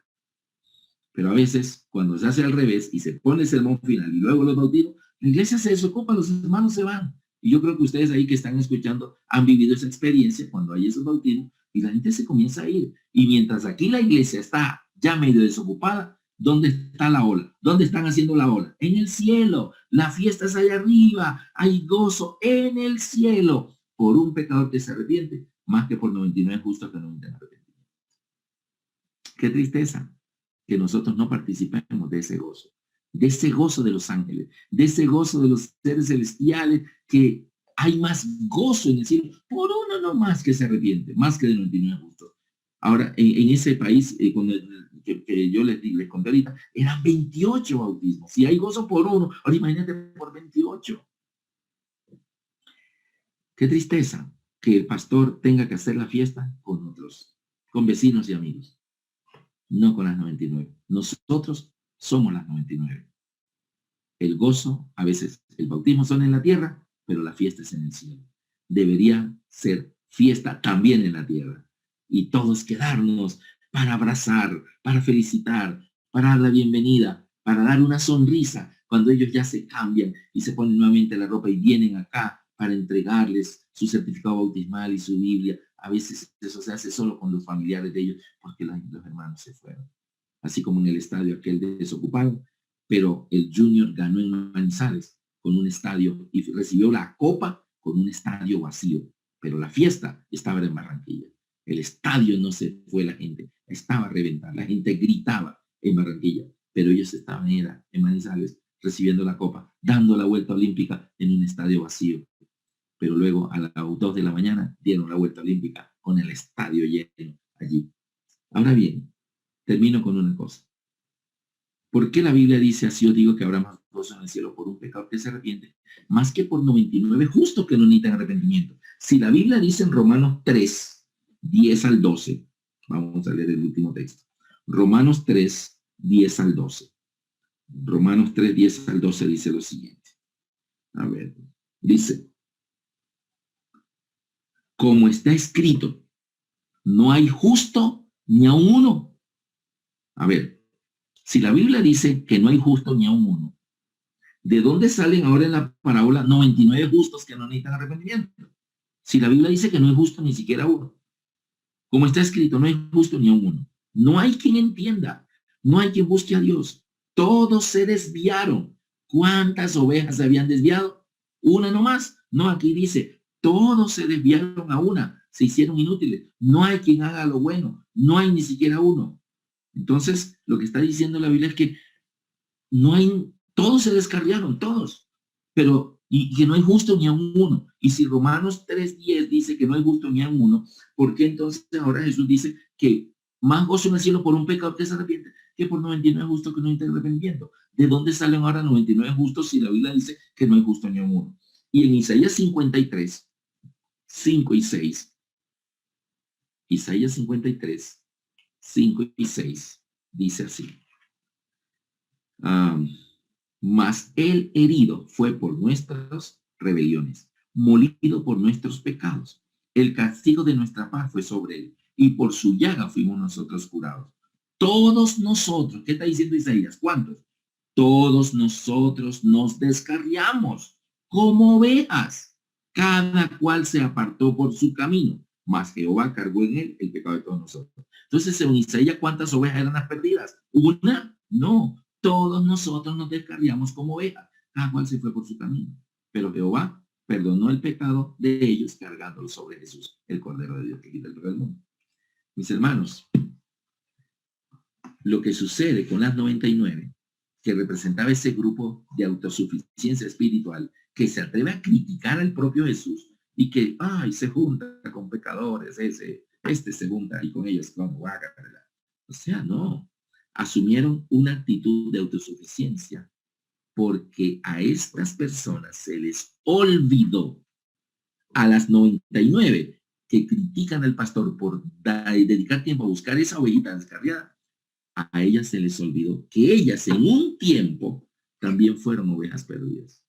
Pero a veces, cuando se hace al revés y se pone el sermón final y luego los bautismos, la iglesia se desocupa, los hermanos se van. Y yo creo que ustedes ahí que están escuchando han vivido esa experiencia cuando hay esos bautismos y la gente se comienza a ir. Y mientras aquí la iglesia está ya medio desocupada, ¿dónde está la ola? ¿Dónde están haciendo la ola? En el cielo. La fiesta es allá arriba. Hay gozo en el cielo por un pecador que se arrepiente, más que por 99 justos que no intentan arrepentir. Qué tristeza que nosotros no participemos de ese gozo de los ángeles, de ese gozo de los seres celestiales, que hay más gozo en el cielo por uno no más que se arrepiente, más que de 99 justos. Ahora, en ese país, que yo les conté ahorita, eran 28 bautismos. Si hay gozo por uno, ahora imagínate por 28. Qué tristeza que el pastor tenga que hacer la fiesta con otros, con vecinos y amigos, no con las 99. Nosotros somos las 99. El gozo, a veces el bautismo son en la tierra, pero la fiesta es en el cielo. Debería ser fiesta también en la tierra. Y todos quedarnos para abrazar, para felicitar, para dar la bienvenida, para dar una sonrisa cuando ellos ya se cambian y se ponen nuevamente la ropa y vienen acá para entregarles su certificado bautismal y su Biblia a veces eso se hace solo con los familiares de ellos, porque los hermanos se fueron. Así como en el estadio aquel desocupado, pero el Junior ganó en Manizales con un estadio y recibió la copa con un estadio vacío, pero la fiesta estaba en Barranquilla. El estadio no se fue, la gente estaba reventada, la gente gritaba en Barranquilla, pero ellos estaban en Manizales recibiendo la copa, dando la vuelta olímpica en un estadio vacío. Pero luego a las 2 de la mañana dieron la vuelta olímpica con el estadio lleno allí. Ahora bien, termino con una cosa. ¿Por qué la Biblia dice así? Os digo que habrá más gozo en el cielo por un pecado que se arrepiente, más que por 99 justos que no necesitan arrepentimiento? Si la Biblia dice en Romanos 3, 10 al 12, vamos a leer el último texto. Romanos 3, 10 al 12. Romanos 3, 10 al 12 dice lo siguiente. A ver, dice, como está escrito, no hay justo ni a uno. A ver, si la Biblia dice que no hay justo ni a uno, ¿de dónde salen ahora en la parábola 99 justos que no necesitan arrepentimiento? Si la Biblia dice que no hay justo ni siquiera uno. Como está escrito, no hay justo ni a uno. No hay quien entienda. No hay quien busque a Dios. Todos se desviaron. ¿Cuántas ovejas se habían desviado? Una nomás. No, aquí dice, todos se desviaron a una. Se hicieron inútiles. No hay quien haga lo bueno. No hay ni siquiera uno. Entonces, lo que está diciendo la Biblia es que no hay, todos se descarriaron, todos. Pero, y que no hay justo ni a uno. Y si Romanos 3:10 dice que no hay justo ni a uno, ¿por qué entonces ahora Jesús dice que más gozo en el cielo por un pecador que se arrepiente que por 99 justos que no hay arrepentimiento? ¿De dónde salen ahora 99 justos si la Biblia dice que no hay justo ni a uno? Y en Isaías 53, 5 y 6, Isaías 53, 5 y 6, dice así. Mas el herido fue por nuestras rebeliones, molido por nuestros pecados. El castigo de nuestra paz fue sobre él, y por su llaga fuimos nosotros curados. Todos nosotros, ¿qué está diciendo Isaías? ¿Cuántos? Todos nosotros nos descarriamos como ovejas. Cada cual se apartó por su camino, mas Jehová cargó en él el pecado de todos nosotros. Entonces, según Isaías, ¿cuántas ovejas eran las perdidas? ¿Una? No. Todos nosotros nos descarriamos como ovejas. Cada cual se fue por su camino. Pero Jehová perdonó el pecado de ellos cargándolo sobre Jesús, el Cordero de Dios que quita el pecado del mundo. Mis hermanos, lo que sucede con las 99, que representaba ese grupo de autosuficiencia espiritual, que se atreve a criticar al propio Jesús y que, se junta con pecadores, este se junta y con ellos como guácala. O sea, no. Asumieron una actitud de autosuficiencia porque a estas personas se les olvidó, a las 99 que critican al pastor por dedicar tiempo a buscar esa ovejita descarriada, a ellas se les olvidó que ellas en un tiempo también fueron ovejas perdidas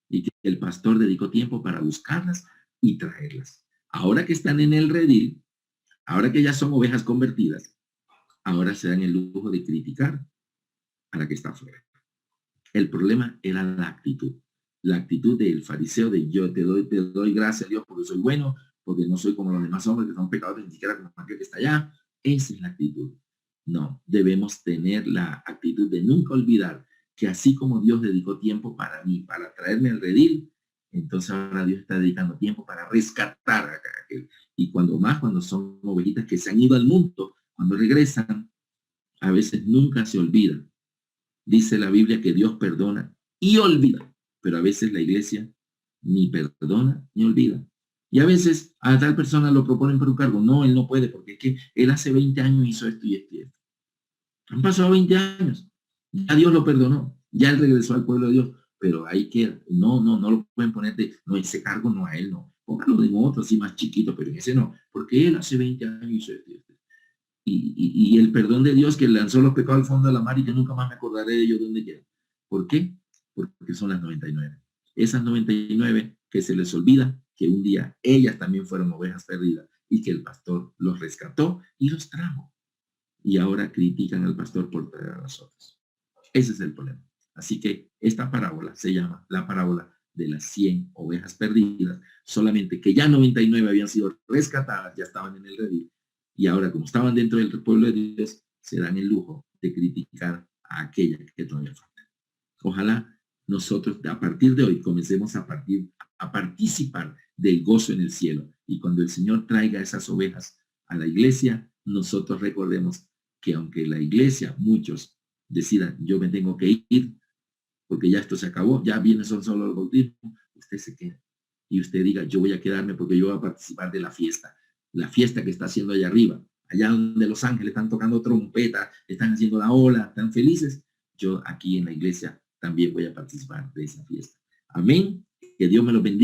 y que el pastor dedicó tiempo para buscarlas y traerlas. Ahora que están en el redil, ahora que ya son ovejas convertidas, ahora se dan el lujo de criticar a la que está afuera. El problema era la actitud del fariseo de yo te doy gracias a Dios porque soy bueno, porque no soy como los demás hombres que son pecadores, ni siquiera como aquel que está allá. Esa es la actitud. No, debemos tener la actitud de nunca olvidar que así como Dios dedicó tiempo para mí, para traerme al redil, entonces ahora Dios está dedicando tiempo para rescatar a aquel. Y cuando son ovejitas que se han ido al mundo, cuando regresan, a veces nunca se olvidan. Dice la Biblia que Dios perdona y olvida, pero a veces la iglesia ni perdona ni olvida. Y a veces a tal persona lo proponen por un cargo. No, él no puede, porque es que él hace 20 años hizo esto y esto y esto. Han pasado 20 años. Ya Dios lo perdonó. Ya él regresó al pueblo de Dios. Pero ahí queda. No lo pueden poner no, ese cargo no a él, no. Póngalo de otro así más chiquito, pero en ese no. Porque él hace 20 años hizo esto y esto. Y el perdón de Dios que lanzó los pecados al fondo de la mar y que nunca más me acordaré de ellos donde quiera. ¿Por qué? Porque son las 99. Esas 99 que se les olvida que un día ellas también fueron ovejas perdidas y que el pastor los rescató y los trajo. Y ahora critican al pastor por traer a las otras. Ese es el problema. Así que esta parábola se llama la parábola de las 100 ovejas perdidas, solamente que ya 99 habían sido rescatadas, ya estaban en el redil, y ahora como estaban dentro del pueblo de Dios, se dan el lujo de criticar a aquella que todavía falta. Ojalá nosotros a partir de hoy comencemos a participar del gozo en el cielo, y cuando el Señor traiga esas ovejas a la iglesia, nosotros recordemos que aunque la iglesia, muchos decidan, yo me tengo que ir, porque ya esto se acabó, ya vienen son solo los bautismos, usted se queda. Y usted diga, yo voy a quedarme porque yo voy a participar de la fiesta que está haciendo allá arriba, allá donde los ángeles están tocando trompeta, están haciendo la ola, están felices. Yo aquí en la iglesia también voy a participar de esa fiesta. Amén. Que Dios me lo bendiga.